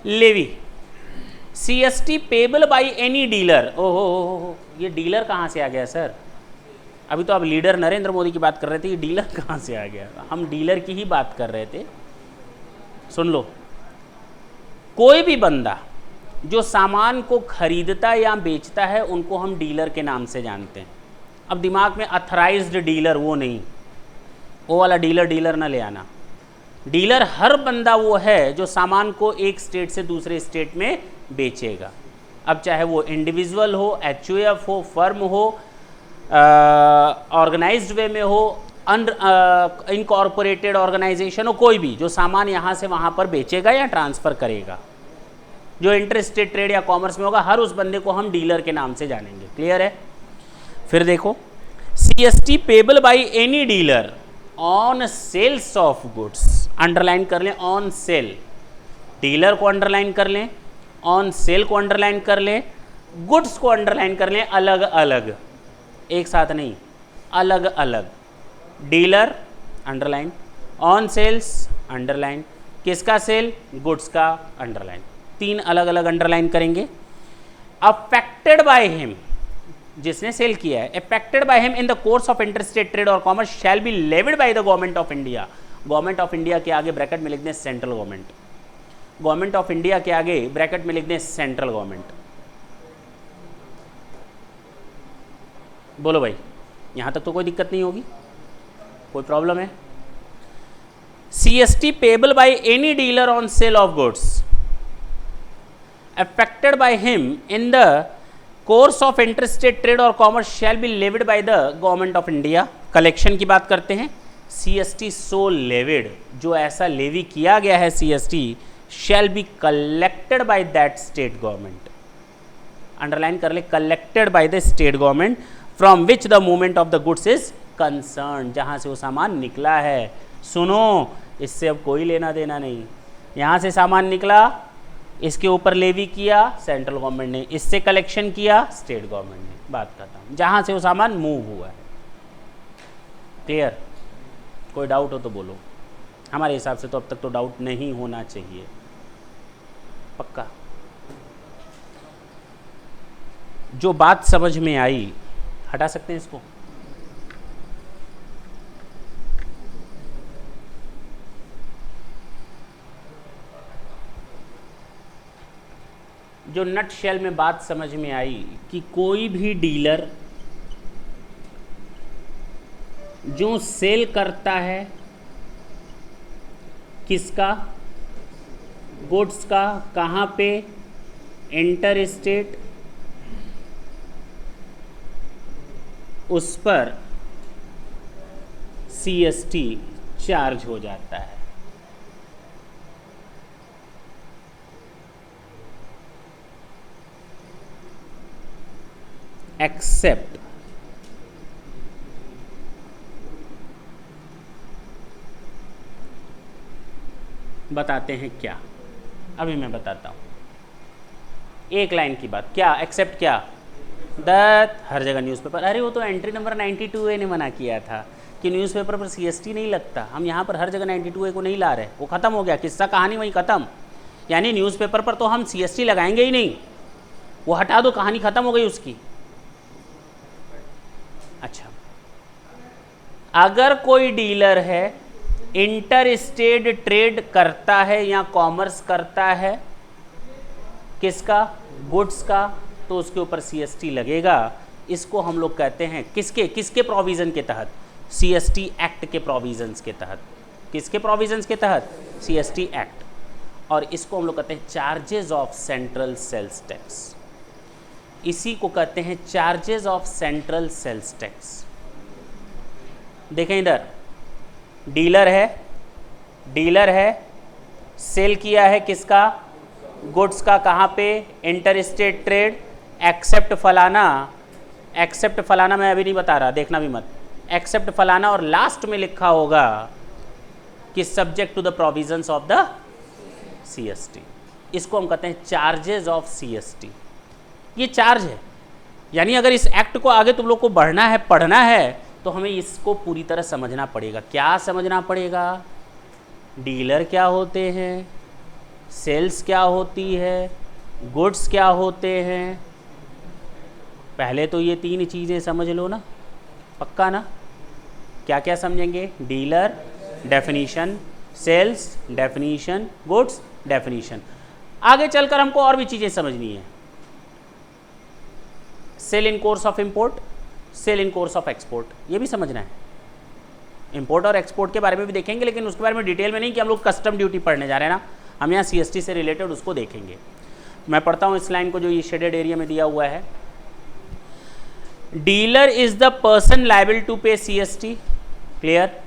Levy CST payable by any dealer. ओहो, ये dealer कहाँ से आ गया sir? अभी तो आप लीडर नरेंद्र मोदी की बात कर रहे थे, ये डीलर कहाँ से आ गया? हम डीलर की ही बात कर रहे थे। सुन लो, कोई भी बंदा जो सामान को खरीदता या बेचता है उनको हम डीलर के नाम से जानते हैं। अब दिमाग में अथराइज्ड डीलर वो नहीं, वो वाला डीलर ना ले आना। डीलर हर बंदा वो है जो सामान को एक स्टेट से दूसरे स्टेट में बेचेगा। अब चाहे वो इंडिविजुअल हो, HUF हो, फर्म हो, ऑर्गेनाइज्ड वे में हो, इनकॉर्पोरेटेड ऑर्गेनाइजेशन हो, कोई भी जो सामान यहाँ से वहाँ पर बेचेगा या ट्रांसफ़र करेगा, जो इंटर स्टेट ट्रेड या कॉमर्स में होगा, हर उस बंदे को हम डीलर के नाम से जानेंगे। क्लियर है? फिर देखो, CST payable by any dealer on sales of goods. Underline कर लें, ऑन सेल। डीलर को अंडरलाइन कर लें, ऑन सेल को अंडरलाइन कर लें, गुड्स को अंडरलाइन कर लें, अलग अलग, एक साथ नहीं, अलग अलग। Dealer underline, on sales underline, किसका सेल? गुड्स का अंडरलाइन। तीन अलग अलग अंडरलाइन करेंगे। अफेक्टेड बाय हिम, जिसने सेल किया है, affected by him in the course of interstate trade और commerce shall be levied by the government of India. Government of India के आगे ब्रैकेट में लिख दें central government. Government of India के आगे ब्रैकेट में लिख दें सेंट्रल गवर्नमेंट। बोलो भाई, यहां तक तो कोई दिक्कत नहीं होगी, कोई प्रॉब्लम है? CST payable by any dealer on sale of goods affected by him in the course of interstate trade or commerce shall be levied by the government of India. Collection की बात करते हैं। CST so levied, जो ऐसा levy किया गया है CST, shall be collected by that state government. Underline कर ले, collected by the state government from which the movement of the goods is concern, जहाँ से वो सामान निकला है। सुनो, इससे अब कोई लेना देना नहीं। यहाँ से सामान निकला, इसके ऊपर लेवी किया सेंट्रल गवर्नमेंट ने, इससे कलेक्शन किया स्टेट गवर्नमेंट ने, बात खत्म। जहाँ से वो सामान मूव हुआ है। क्लियर? कोई डाउट हो तो बोलो। हमारे हिसाब से तो अब तक तो डाउट नहीं होना चाहिए। पक्का? जो बात समझ में आई, हटा सकते हैं इसको। जो नट शेल में बात समझ में आई कि कोई भी डीलर जो सेल करता है किसका, गुड्स का, कहाँ पे, इंटर स्टेट, उस पर CST चार्ज हो जाता है। एक्सेप्ट बताते हैं क्या, अभी मैं बताता हूं। एक लाइन की बात, क्या एक्सेप्ट, क्या दैट हर जगह न्यूज़पेपर, अरे वो तो एंट्री नंबर 92A ने मना किया था कि न्यूज़पेपर पर CST नहीं लगता। हम यहाँ पर हर जगह 92A को नहीं ला रहे, वो ख़त्म हो गया, किस्सा कहानी वहीं ख़त्म। यानी न्यूज़पेपर पर तो हम CST लगाएंगे ही नहीं, वो हटा दो, कहानी ख़त्म हो गई उसकी। अच्छा, अगर कोई डीलर है इंटर स्टेट ट्रेड करता है या कॉमर्स करता है किसका, गुड्स का, तो उसके ऊपर CST लगेगा। इसको हम लोग कहते हैं किसके किसके प्रोविज़न के तहत, CST एक्ट के प्रोविज़न्स के तहत। किसके प्रोविज़न्स के तहत? CST act. और इसको हम लोग कहते हैं charges of central sales tax. इसी को कहते हैं charges of central sales tax. देखें इधर, डीलर है, सेल किया है किसका, गुड्स का, कहाँ पे, इंटर स्टेट ट्रेड, एक्सेप्ट फलाना मैं अभी नहीं बता रहा, देखना भी मत, एक्सेप्ट फलाना, और लास्ट में लिखा होगा कि subject to the provisions of the CST। इसको हम कहते हैं चार्जेस ऑफ CST। ये चार्ज है, यानी अगर इस एक्ट को आगे तुम लोग को बढ़ना है, पढ़ना है, तो हमें इसको पूरी तरह समझना पड़ेगा। क्या समझना पड़ेगा? डीलर क्या होते हैं, सेल्स क्या होती है, गुड्स क्या होते हैं। पहले तो ये तीन चीज़ें समझ लो ना, पक्का ना? क्या क्या समझेंगे? Dealer definition, sales definition, goods definition. आगे चलकर हमको और भी चीज़ें समझनी है। Sale in course of import, sale in course of export, ये भी समझना है। इंपोर्ट और एक्सपोर्ट के बारे में भी देखेंगे, लेकिन उसके बारे में डिटेल में नहीं कि हम लोग कस्टम ड्यूटी पढ़ने जा रहे हैं ना, हम यहाँ CST से रिलेटेड उसको देखेंगे। मैं पढ़ता हूँ इस लाइन को जो ये शेडेड एरिया में दिया हुआ है। Dealer is the person liable to pay CST। Clear?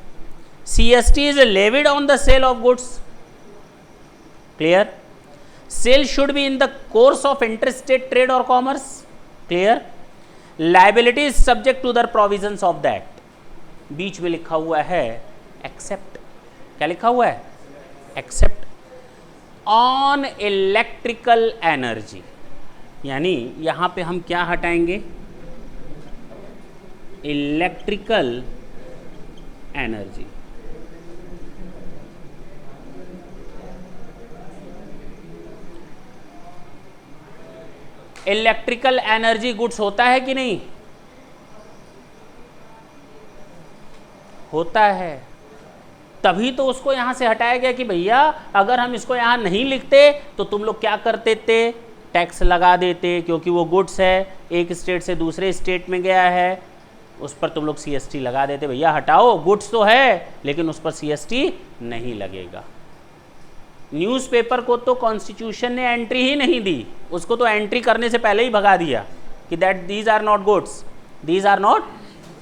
CST is levied on the sale of goods. Clear? Sale should be in the course of interstate trade और commerce. Clear? Liability is subject to the provisions of the act. बीच में लिखा हुआ है except. क्या लिखा हुआ है? Except on electrical energy. यानी यहां पे हम क्या हटाएंगे? Electrical energy. Electrical energy goods होता है कि नहीं? होता है, तभी तो उसको यहां से हटाया गया कि भैया अगर हम इसको यहां नहीं लिखते तो तुम लोग क्या करते थे? टैक्स लगा देते, क्योंकि वो गुड्स है, एक स्टेट से दूसरे स्टेट में गया है, उस पर तुम लोग CST लगा देते। भैया हटाओ, गुड्स तो है लेकिन उस पर CST नहीं लगेगा। न्यूज़पेपर को तो कॉन्स्टिट्यूशन ने एंट्री ही नहीं दी, उसको तो एंट्री करने से पहले ही भगा दिया कि that these are not goods, these are not,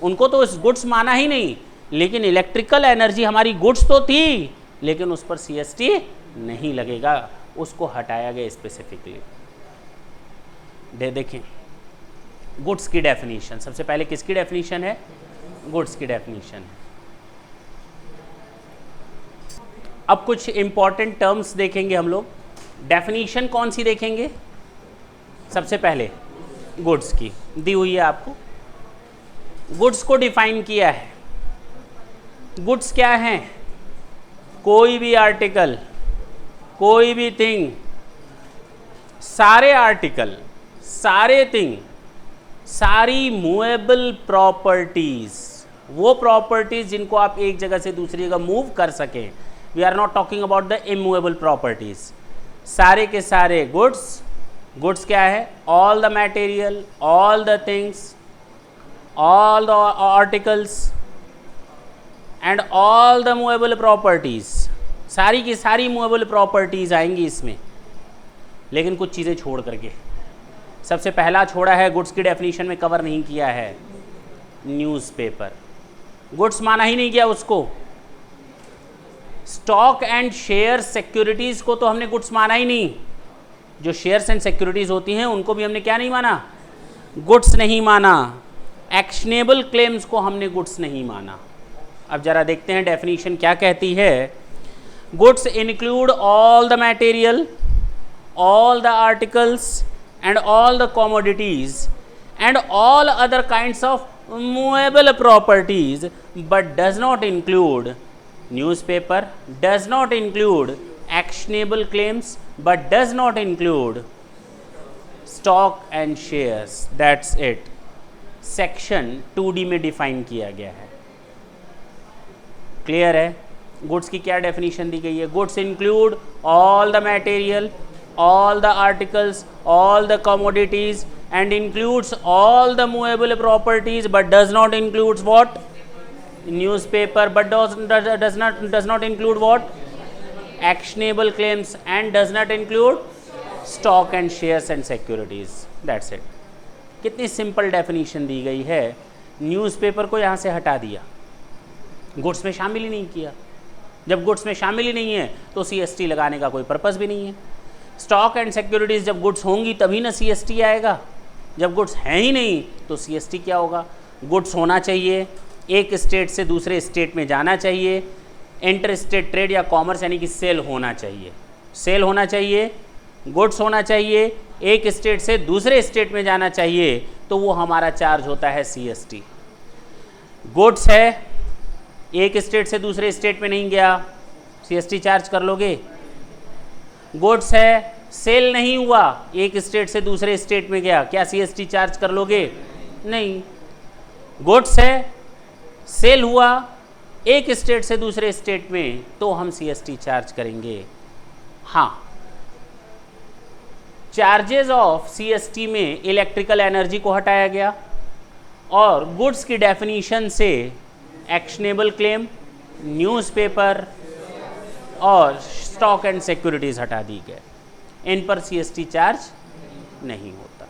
उनको तो इस गुड्स माना ही नहीं। लेकिन इलेक्ट्रिकल एनर्जी हमारी गुड्स तो थी, लेकिन उस पर CST नहीं लगेगा, उसको हटाया गया स्पेसिफिकली। देखें गुड्स की डेफिनेशन, सबसे पहले किसकी डेफिनेशन है? गुड्स की डेफिनेशन है। अब कुछ इंपॉर्टेंट टर्म्स देखेंगे हम लोग। डेफिनेशन कौन सी देखेंगे? सबसे पहले गुड्स की दी हुई है आपको। गुड्स को डिफाइन किया है। गुड्स क्या हैं? कोई भी आर्टिकल, कोई भी थिंग, सारे आर्टिकल, सारे थिंग, सारी मूवेबल प्रॉपर्टीज, वो प्रॉपर्टीज जिनको आप एक जगह से दूसरी जगह मूव कर सकें। We are not talking about the immovable properties. सारे के सारे गुड्स, गुड्स क्या है? All the material, all the things, all the articles and all the movable properties, सारी की सारी मूवेबल प्रॉपर्टीज आएंगी इसमें, लेकिन कुछ चीज़ें छोड़ करके। सबसे पहला छोड़ा है, गुड्स की डेफिनेशन में कवर नहीं किया है, न्यूज़पेपर। गुड्स माना ही नहीं गया उसको। स्टॉक एंड शेयर सिक्योरिटीज़ को तो हमने गुड्स माना ही नहीं। जो शेयर्स एंड सिक्योरिटीज़ होती हैं उनको भी हमने क्या नहीं माना? गुड्स नहीं माना। एक्शनेबल क्लेम्स को हमने गुड्स नहीं माना। अब जरा देखते हैं डेफिनेशन क्या कहती है। Goods include all the material, all the articles and all the commodities and all other kinds of movable properties, but does not include newspaper, does not include actionable claims, but does not include stock and shares. That's it. Section 2D में define किया गया है। Clear है? Goods की क्या definition दी गई है? Goods include all the material, all the articles, all the commodities and includes all the movable properties, but does not include what? Newspaper, but does not include what? Actionable claims, and does not include stock and shares and securities. That's it. कितनी simple definition दी गई है। Newspaper को यहाँ से हटा दिया, goods में शामिल ही नहीं किया। जब गुड्स में शामिल ही नहीं है तो CST लगाने का कोई पर्पस भी नहीं है। स्टॉक एंड सिक्योरिटीज़ जब गुड्स होंगी तभी ना CST आएगा। जब गुड्स हैं ही नहीं तो CST क्या होगा? गुड्स होना चाहिए, एक स्टेट से दूसरे स्टेट में जाना चाहिए, इंटर स्टेट ट्रेड या कॉमर्स यानी कि सेल होना चाहिए। सेल होना चाहिए, गुड्स होना चाहिए, एक स्टेट से दूसरे स्टेट में जाना चाहिए, तो वो हमारा चार्ज होता है CST। गुड्स है, एक स्टेट से दूसरे स्टेट में नहीं गया, CST चार्ज कर लोगे। गुड्स है, सेल नहीं हुआ, एक स्टेट से दूसरे स्टेट में गया, क्या CST चार्ज कर लोगे? नहीं। गुड्स है, सेल हुआ एक स्टेट से दूसरे स्टेट में, तो हम CST चार्ज करेंगे। हाँ, चार्जेस ऑफ CST में इलेक्ट्रिकल एनर्जी को हटाया गया और गुड्स की डेफिनेशन से एक्शनेबल क्लेम, न्यूज़पेपर और स्टॉक एंड सिक्योरिटीज हटा दी गए। इन पर CST चार्ज नहीं होता।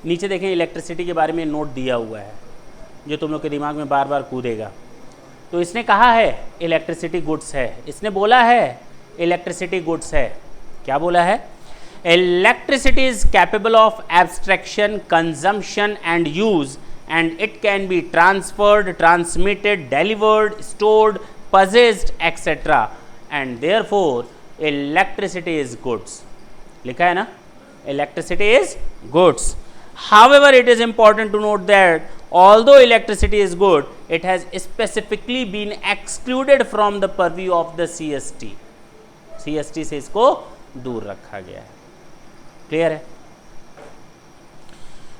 नीचे देखें, इलेक्ट्रिसिटी के बारे में नोट दिया हुआ है जो तुम लोग के दिमाग में बार बार कूदेगा। तो इसने कहा है इलेक्ट्रिसिटी गुड्स है, इसने बोला है इलेक्ट्रिसिटी गुड्स है। क्या बोला है? Electricity is capable of abstraction, consumption and use, and it can be transferred, transmitted, delivered, stored, possessed etc. and therefore electricity is goods। लिखा है ना, electricity is goods। However, it is important to note that although electricity is good, it has specifically been excluded from the purview of the CST। CST से इसको दूर रखा गया है। Clear है?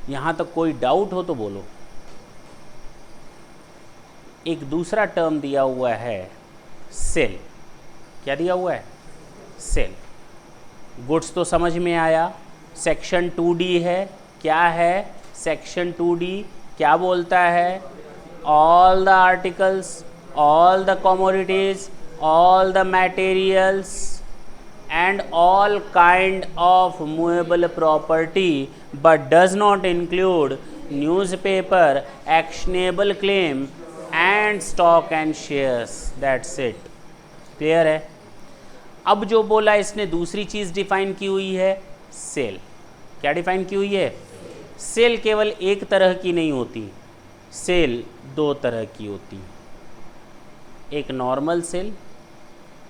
यहां तक कोई डाउट हो तो बोलो। एक दूसरा टर्म दिया हुआ है सेल। क्या दिया हुआ है? सेल। गुड्स तो समझ में आया, सेक्शन 2D है। क्या है सेक्शन 2D? क्या बोलता है? All the articles, all the commodities, all the materials and all kind of movable property, but does not include newspaper, actionable claim and stock and shares. That's it. Clear है? अब जो बोला इसने दूसरी चीज़ define की हुई है सेल। क्या डिफाइन की हुई है? सेल केवल एक तरह की नहीं होती, सेल दो तरह की होती, एक नॉर्मल सेल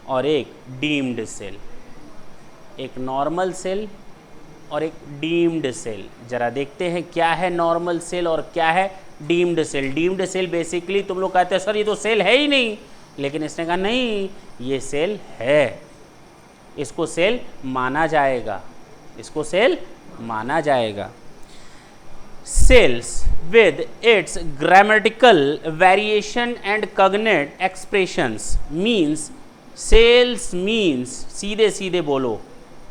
और एक डीम्ड सेल। एक नॉर्मल सेल और एक डीम्ड सेल। जरा देखते हैं क्या है नॉर्मल सेल और क्या है deemed sale. Deemed sale basically तुम लोग कहते हैं सर ये तो सेल है ही नहीं, लेकिन इसने कहा नहीं ये सेल है, इसको सेल माना जाएगा, इसको सेल माना जाएगा। Cells with its grammatical variation and cognate expressions means cells means सीधे सीधे बोलो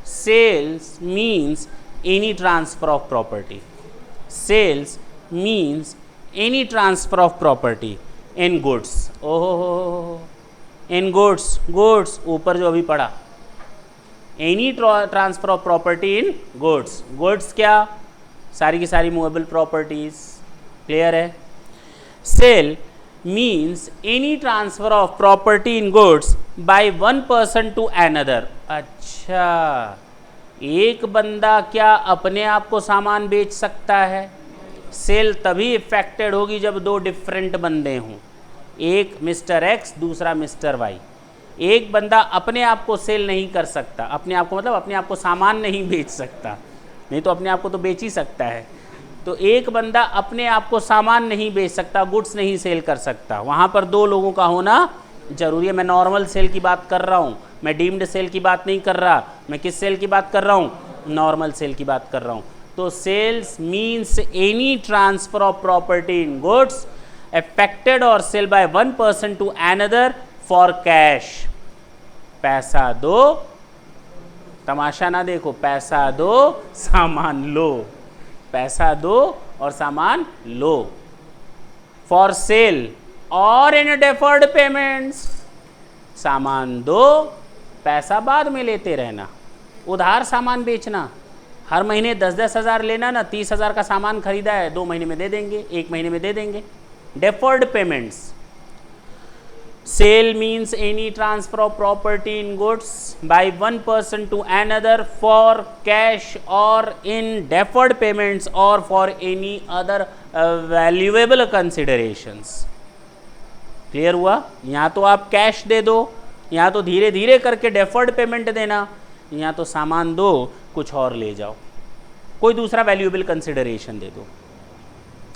cells means any transfer of property। cells means any transfer of property in goods। ओहो in goods, goods ऊपर जो अभी पढ़ा, any transfer of property in goods। goods क्या? सारी की सारी मूवेबल प्रॉपर्टीज। क्लियर है? Sale means any transfer of property in goods by one person to another. अच्छा, एक बंदा क्या अपने आप को सामान बेच सकता है? सेल तभी इफेक्टेड होगी जब दो डिफरेंट बंदे हों, एक मिस्टर एक्स दूसरा मिस्टर वाई। एक बंदा अपने आप को सेल नहीं कर सकता, अपने आप को मतलब अपने आप को सामान नहीं बेच सकता, नहीं तो अपने आप को तो बेच ही सकता है। तो एक बंदा अपने आप को सामान नहीं बेच सकता, गुड्स नहीं सेल कर सकता, वहाँ पर दो लोगों का होना जरूरी है। मैं नॉर्मल सेल की बात कर रहा हूँ, मैं डीम्ड सेल की बात नहीं कर रहा। मैं किस सेल की बात कर रहा हूँ? नॉर्मल सेल की बात कर रहा हूँ। तो sales means any transfer of property in goods affected or sell by one person to another for cash। पैसा दो, तमाशा ना देखो, पैसा दो सामान लो, पैसा दो और सामान लो। फॉर सेल और इन डेफर्ड पेमेंट्स, सामान दो पैसा बाद में लेते रहना। उधार सामान बेचना, हर महीने 10-10 हज़ार लेना ना, 30 हज़ार का सामान खरीदा है 2 महीने में दे देंगे, 1 महीने में दे देंगे। Deferred payments, sale means any transfer of property in goods by one person to another for cash or in deferred payments और for any other valuable considerations. Clear हुआ? यहाँ तो आप कैश दे दो, यहाँ तो धीरे धीरे करके डेफर्ड पेमेंट देना, यहाँ तो सामान दो कुछ और ले जाओ, कोई दूसरा वैल्यूएबल कंसिडरेशन दे दो।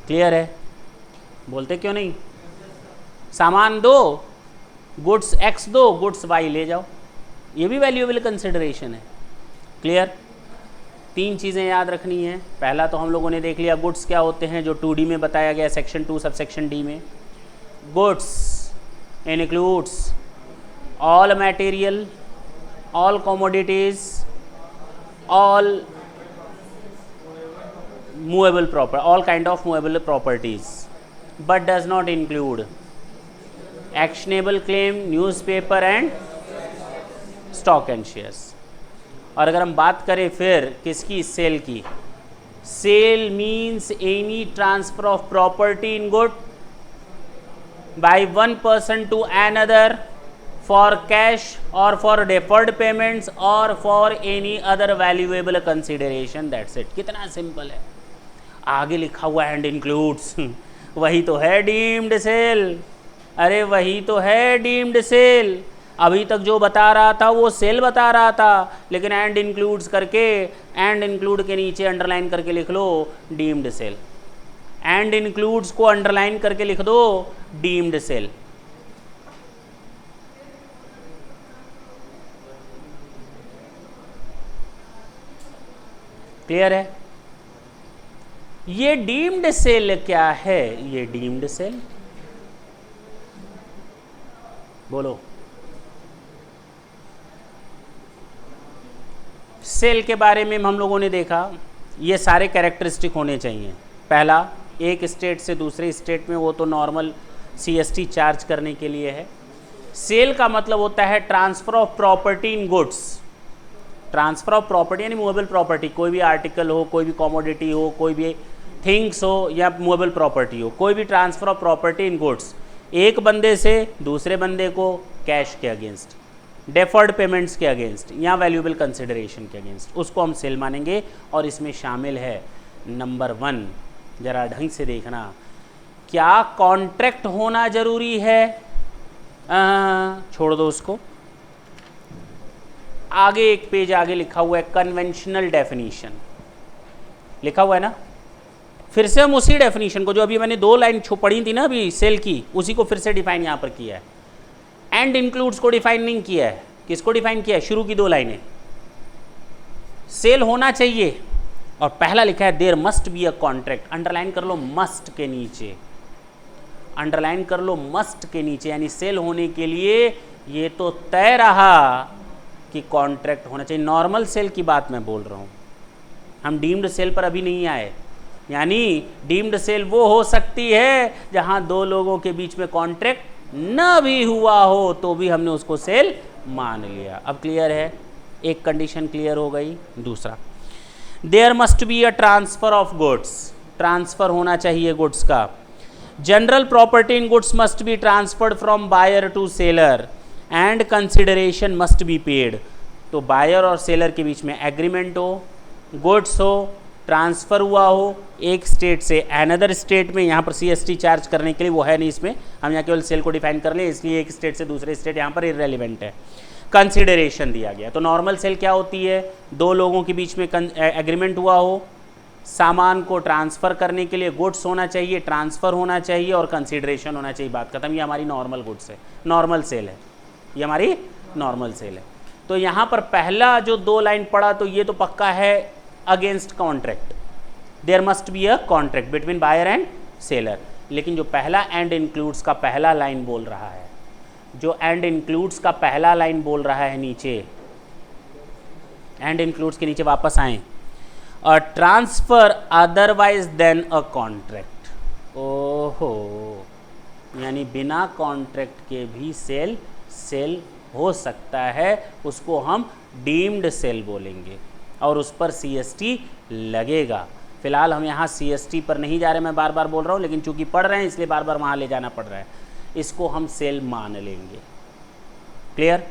क्लियर है? बोलते क्यों नहीं? सामान दो, गुड्स एक्स दो, गुड्स वाई ले जाओ, ये भी वैल्यूएबल कंसिडरेशन है। क्लियर? 3 चीज़ें याद रखनी है। पहला तो हम लोगों ने देख लिया गुड्स क्या होते हैं, जो 2D में बताया गया सेक्शन 2 सबसेक्शन डी में। Goods includes all material, all commodities, all movable proper, all kind of movable properties, but does not include actionable claim, newspaper and stock and shares। और अगर हम बात करें फिर किसकी? सेल की। Sale means any transfer of property in good by one person to another for cash और for deferred payments और for any other valuable consideration. That's it. कितना सिंपल है। आगे लिखा हुआ एंड इंक्लूड्स, वही तो है डीम्ड सेल। अरे वही तो है डीम्ड सेल। अभी तक जो बता रहा था वो सेल बता रहा था, लेकिन एंड इंक्लूड्स करके, एंड इंक्लूड के नीचे अंडरलाइन करके लिख लो डीम्ड सेल। एंड इंक्लूड्स को अंडरलाइन करके लिख दो डीम्ड सेल। क्लियर है? ये डीम्ड सेल क्या है? ये डीम्ड सेल, बोलो। सेल के बारे में हम लोगों ने देखा, ये सारे कैरेक्टरिस्टिक होने चाहिए। पहला, एक स्टेट से दूसरे स्टेट में, वो तो नॉर्मल CST चार्ज करने के लिए है। सेल का मतलब होता है transfer of property in goods. Transfer of property यानी मूवेबल प्रॉपर्टी, कोई भी आर्टिकल हो, कोई भी कमोडिटी हो, कोई भी थिंग्स हो या मूवेबल प्रॉपर्टी हो, कोई भी transfer of property in goods एक बंदे से दूसरे बंदे को कैश के अगेंस्ट। डेफर्ड पेमेंट्स के अगेंस्ट या वैल्यूएबल कंसिडरेशन के अगेंस्ट, उसको हम सेल मानेंगे। और इसमें शामिल है नंबर 1, जरा ढंग से देखना, क्या कॉन्ट्रैक्ट होना जरूरी है? छोड़ दो उसको, आगे एक पेज आगे लिखा हुआ है कन्वेंशनल डेफिनेशन, लिखा हुआ है ना। फिर से हम उसी डेफिनेशन को, जो अभी मैंने 2 लाइन पढ़ी थी ना अभी सेल की, उसी को फिर से डिफाइन यहाँ पर किया है। एंड इंक्लूड्स को डिफाइन नहीं किया है। किसको डिफाइन किया है? शुरू की 2 लाइनें। सेल होना चाहिए और पहला लिखा है there must be a contract. Underline कर लो मस्ट के नीचे, अंडरलाइन कर लो मस्ट के नीचे, यानी सेल होने के लिए ये तो तय रहा कि कॉन्ट्रैक्ट होना चाहिए। नॉर्मल सेल की बात मैं बोल रहा हूँ, हम डीम्ड सेल पर अभी नहीं आए। यानी डीम्ड सेल वो हो सकती है जहां 2 लोगों के बीच में कॉन्ट्रैक्ट न भी हुआ हो तो भी हमने उसको सेल मान लिया। अब क्लियर है? एक कंडीशन क्लियर हो गई। दूसरा, there must be a transfer of goods, transfer होना चाहिए गुड्स का। General property in goods must be transferred from buyer to seller and consideration must be paid. तो बायर और सेलर के बीच में एग्रीमेंट हो, गुड्स हो, ट्रांसफ़र हुआ हो एक स्टेट से अनदर स्टेट में। यहाँ पर CST चार्ज करने के लिए वो है नहीं इसमें, हम यहाँ केवल सेल को डिफाइन कर लें, इसलिए एक स्टेट से दूसरे स्टेट यहाँ पर इररेलेवेंट है। कंसिडरेशन दिया गया, तो नॉर्मल सेल क्या होती है? 2 लोगों के बीच में एग्रीमेंट हुआ हो, सामान को ट्रांसफ़र करने के लिए गुड्स होना चाहिए, ट्रांसफ़र होना चाहिए और कंसिडरेशन होना चाहिए, बात खत्म। ये हमारी नॉर्मल गुड्स है, नॉर्मल सेल है, ये हमारी नॉर्मल सेल है। तो यहाँ पर पहला जो 2 लाइन पढ़ा तो ये तो पक्का है against contract, there must be a contract between buyer and seller. लेकिन जो पहला एंड इंक्लूड्स का पहला लाइन बोल रहा है, जो एंड इंक्लूड्स का पहला लाइन बोल रहा है नीचे, एंड इंक्लूड्स के नीचे वापस आए, a transfer otherwise than a contract. ओहो, यानी बिना कॉन्ट्रैक्ट के भी सेल हो सकता है, उसको हम डीम्ड सेल बोलेंगे और उस पर CST लगेगा। फिलहाल हम यहाँ CST पर नहीं जा रहे, मैं बार बार बोल रहा हूँ, लेकिन चूंकि पढ़ रहे हैं इसलिए बार बार वहाँ ले जाना पड़ रहा है। इसको हम सेल मान लेंगे। क्लियर?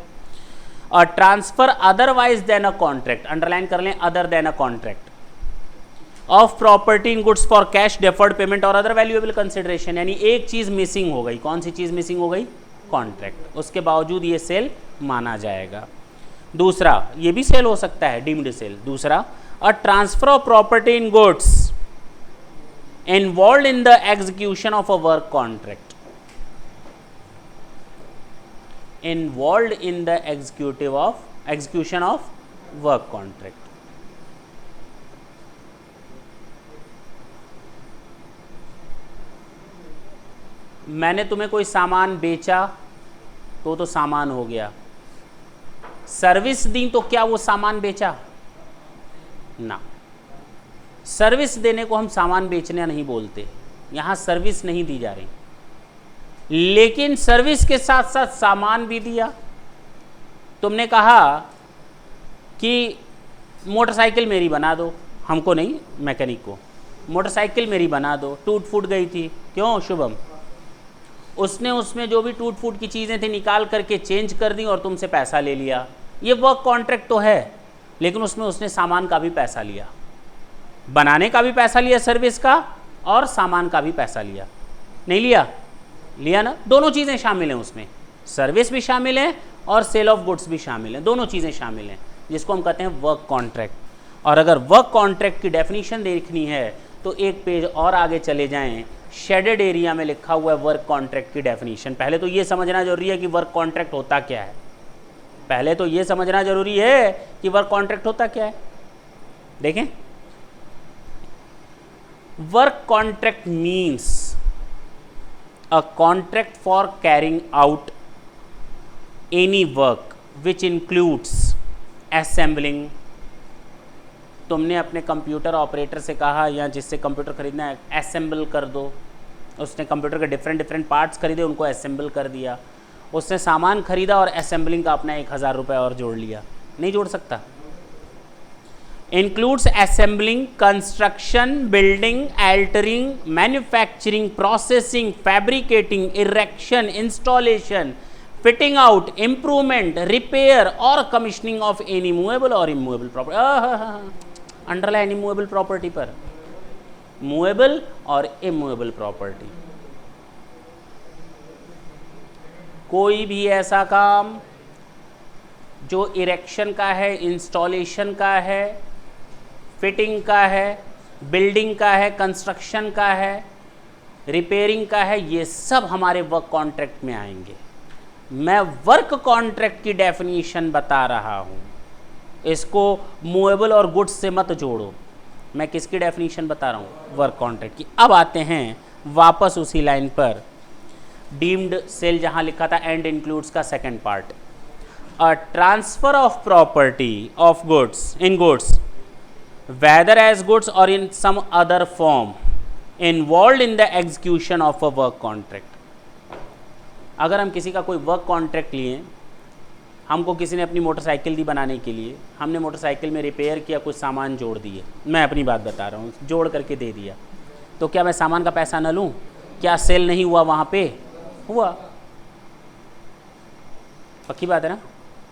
और transfer otherwise than a contract, underline कर लें, other than a contract of property in goods for cash, deferred payment or other valuable consideration. यानी एक चीज़ मिसिंग हो गई। कौन सी चीज़ मिसिंग हो गई? कॉन्ट्रैक्ट। उसके बावजूद ये सेल माना जाएगा। दूसरा, ये भी सेल हो सकता है, डीम्ड सेल। दूसरा, अ transfer of property in goods involved in the execution of a work contract, involved in the execution of work contract. मैंने तुम्हें कोई सामान बेचा तो सामान हो गया, सर्विस दी तो क्या वो सामान बेचा? ना, सर्विस देने को हम सामान बेचने नहीं बोलते, यहाँ सर्विस नहीं दी जा रही, लेकिन सर्विस के साथ साथ सामान भी दिया। तुमने कहा कि मोटरसाइकिल मेरी बना दो, हमको नहीं, मैकेनिक को, मोटरसाइकिल मेरी बना दो, टूट फूट गई थी। क्यों शुभम? उसने उसमें जो भी टूट फूट की चीज़ें थी निकाल करके चेंज कर दी और तुमसे पैसा ले लिया। ये वर्क कॉन्ट्रैक्ट तो है, लेकिन उसमें उसने सामान का भी पैसा लिया, बनाने का भी पैसा लिया सर्विस का, और सामान का भी पैसा लिया। नहीं लिया? लिया ना? दोनों चीज़ें शामिल हैं उसमें, सर्विस भी शामिल है और सेल ऑफ गुड्स भी शामिल हैं, दोनों चीज़ें शामिल हैं, जिसको हम कहते हैं वर्क कॉन्ट्रैक्ट। और अगर वर्क कॉन्ट्रैक्ट की डेफिनीशन देखनी है तो एक पेज और आगे चले जाएं, शेडेड एरिया में लिखा हुआ है वर्क कॉन्ट्रैक्ट की डेफिनीशन। पहले तो ये समझना जरूरी है कि वर्क कॉन्ट्रैक्ट होता क्या है, पहले तो ये समझना जरूरी है कि वर्क कॉन्ट्रैक्ट होता क्या है। देखें, work contract means a contract for carrying out any work which includes assembling. तुमने अपने कंप्यूटर ऑपरेटर से कहा या जिससे कंप्यूटर खरीदना है, असेंबल कर दो। उसने कंप्यूटर के डिफरेंट पार्ट्स खरीदे, उनको असेंबल कर दिया। उसने सामान खरीदा और असेंबलिंग का अपना 1000 रुपये और जोड़ लिया। नहीं जोड़ सकता। Includes assembling, construction, building, altering, manufacturing, processing, fabricating, erection, installation, fitting out, improvement, repair और कमीशनिंग ऑफ एनी मूवेबल और immovable property. Underline immovable property पर, मूवेबल और इमूवेबल प्रॉपर्टी। कोई भी ऐसा काम जो इरेक्शन का है, इंस्टॉलेशन का है, फिटिंग का है, बिल्डिंग का है, कंस्ट्रक्शन का है, रिपेयरिंग का है, ये सब हमारे वर्क कॉन्ट्रैक्ट में आएंगे। मैं वर्क कॉन्ट्रैक्ट की डेफिनेशन बता रहा हूँ, इसको मूवेबल और गुड्स से मत जोड़ो। मैं किसकी डेफिनेशन बता रहा हूँ? वर्क कॉन्ट्रैक्ट की। अब आते हैं वापस उसी लाइन पर, डीम्ड सेल जहाँ लिखा था एंड इंक्लूड्स का second part. A transfer of property of goods in goods whether as goods or in some other form involved in the execution of a work contract। अगर हम किसी का कोई वर्क कॉन्ट्रैक्ट लिए, हमको किसी ने अपनी मोटरसाइकिल दी बनाने के लिए, हमने मोटरसाइकिल में रिपेयर किया, कुछ सामान जोड़ दिए, मैं अपनी बात बता रहा हूँ, जोड़ करके दे दिया, तो क्या मैं सामान का पैसा न लूँ? क्या सेल नहीं हुआ वहाँ पे? हुआ। पक्की बात है ना।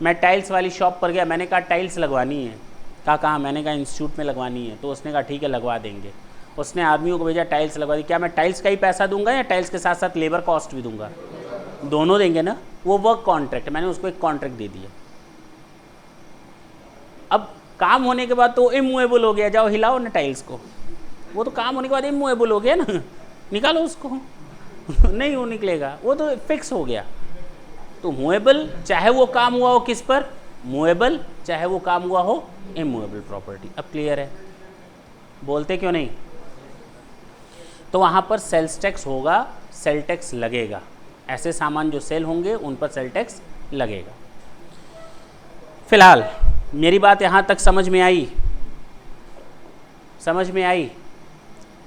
मैं टाइल्स वाली शॉप पर गया, मैंने कहा टाइल्स लगवानी है, कहा मैंने कहा इंस्टीट्यूट में लगवानी है, तो उसने कहा ठीक है लगवा देंगे। उसने आदमियों को भेजा, टाइल्स लगवा दी। क्या मैं टाइल्स का ही पैसा दूंगा या टाइल्स के साथ साथ लेबर कॉस्ट भी दूंगा? दोनों देंगे ना। वो वर्क कॉन्ट्रैक्ट, मैंने उसको एक कॉन्ट्रैक्ट दे दिया। अब काम होने के बाद तो इमूवेबल हो गया, जाओ हिलाओ ना टाइल्स को, वो तो काम होने के बाद इमूवेबल हो गया ना, निकालो उसको नहीं वो निकलेगा, वो तो फिक्स हो गया। तो मूवेबल चाहे वो काम हुआ हो किस पर, मूवेबल चाहे वो काम हुआ हो इमूवेबल प्रॉपर्टी। अब क्लियर है? बोलते क्यों नहीं? तो वहाँ पर सेल्स टैक्स होगा, सेल टैक्स लगेगा। ऐसे सामान जो सेल होंगे उन पर सेल टैक्स लगेगा। फिलहाल मेरी बात यहाँ तक समझ में आई? समझ में आई?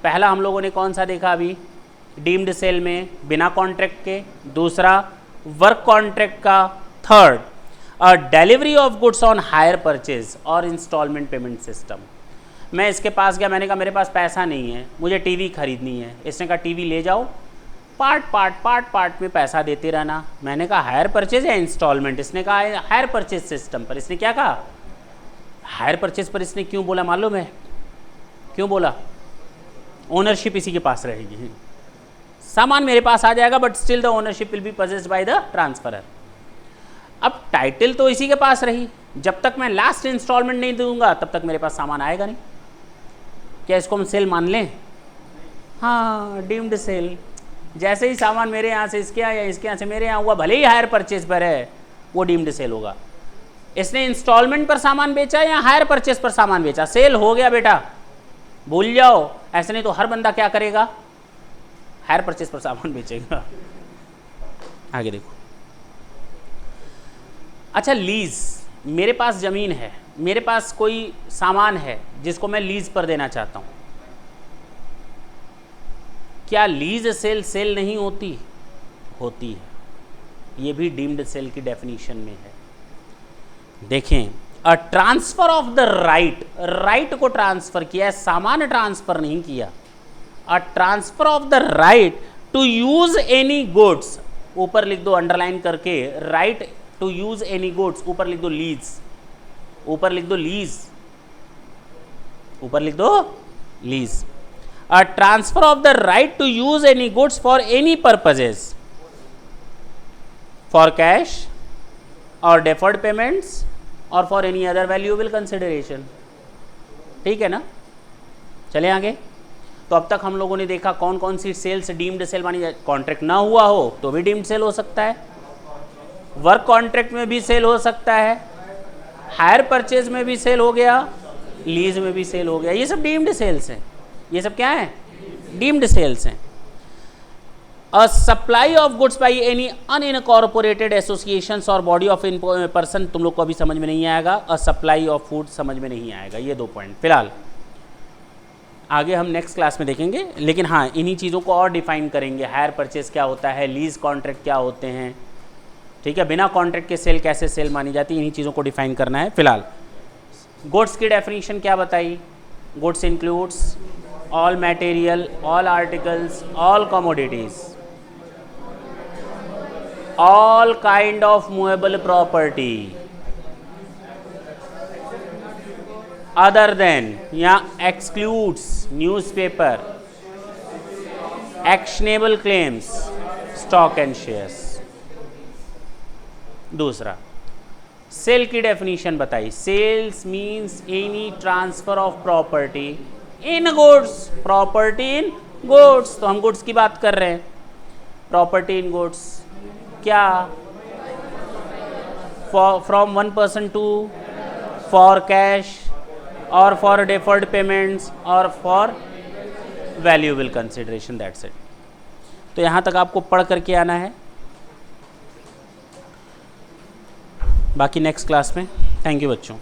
पहला हम लोगों ने कौन सा देखा अभी? डीम्ड सेल में बिना कॉन्ट्रैक्ट के। दूसरा वर्क कॉन्ट्रैक्ट का। Third delivery of goods on hire purchase और इंस्टॉलमेंट पेमेंट सिस्टम। मैं इसके पास गया, मैंने कहा मेरे पास पैसा नहीं है, मुझे टीवी खरीदनी है। इसने कहा टीवी ले जाओ, पार्ट में पैसा देते रहना। मैंने कहा हायर परचेज या इंस्टॉलमेंट? इसने कहा हायर परचेज सिस्टम पर। इसने क्या कहा? हायर परचेज पर। इसने क्यों बोला मालूम है? क्यों बोला? ओनरशिप इसी के पास रहेगी, सामान मेरे पास आ जाएगा, but still the ownership will be possessed by the transferor. अब टाइटल तो इसी के पास रही, जब तक मैं लास्ट इंस्टॉलमेंट नहीं दूंगा तब तक मेरे पास सामान आएगा नहीं। क्या इसको हम सेल मान लें? हाँ, डीम्ड सेल। जैसे ही सामान मेरे यहाँ से इसके यहाँ या इसके यहाँ से मेरे यहाँ हुआ, भले ही हायर परचेज पर है, वो डीम्ड सेल होगा। इसने इंस्टॉलमेंट पर सामान बेचा या हायर परचेज पर सामान बेचा, सेल हो गया बेटा, भूल जाओ। ऐसे नहीं तो हर बंदा क्या करेगा? हायर परचेज पर सामान बेचेगा। आगे देखो। अच्छा, लीज। मेरे पास ज़मीन है, मेरे पास कोई सामान है जिसको मैं लीज पर देना चाहता हूँ। क्या लीज सेल नहीं होती? होती है। ये भी डीम्ड सेल की डेफिनेशन में है। देखें, a transfer of the right को ट्रांसफर किया है, सामान ट्रांसफर नहीं किया। A transfer of the right to use any goods, ऊपर लिख दो अंडरलाइन करके, right to use any goods, ऊपर लिख दो लीज, ऊपर लिख दो लीज, ऊपर लिख दो lease. A transfer of the right to use any goods for any purposes, for cash or deferred payments और for any other valuable consideration. ठीक है ना? चले आगे। तो अब तक हम लोगों ने देखा कौन कौन सी सेल्स डीम्ड सेल मानी जाए। कॉन्ट्रैक्ट ना हुआ हो तो भी डीम्ड सेल हो सकता है, वर्क कॉन्ट्रैक्ट में भी सेल हो सकता है, हायर परचेज में भी सेल हो गया, लीज में भी सेल हो गया। ये सब डीम्ड सेल्स हैं। ये सब क्या है? डीम्ड सेल्स हैं। A supply of goods by any unincorporated associations और बॉडी ऑफ पर्सन, तुम लोग को अभी समझ में नहीं आएगा। अ सप्लाई ऑफ फूड समझ में नहीं आएगा। ये 2 पॉइंट फिलहाल आगे हम नेक्स्ट क्लास में देखेंगे, लेकिन हाँ इन्हीं चीज़ों को और डिफाइन करेंगे। हायर परचेज क्या होता है, लीज कॉन्ट्रैक्ट क्या होते हैं, ठीक है, बिना कॉन्ट्रैक्ट के सेल कैसे सेल मानी जाती है, इन्हीं चीज़ों को डिफाइन करना है। फिलहाल गुड्स की डेफिनेशन क्या बताई? Goods includes all material, all articles, all commodities. All kind of movable property other than या excludes newspaper, actionable claims, stock and shares. दूसरा, सेल की डेफिनेशन बताई। Sales means any transfer of property in goods, property in goods, तो हम goods की बात कर रहे हैं। प्रॉपर्टी इन गुड्स क्या, from one person to, for cash और फॉर डिफर्ड पेमेंट्स और for valuable consideration, that's it. तो यहाँ तक आपको पढ़ करके आना है, बाकी नेक्स्ट क्लास में। थैंक यू बच्चों।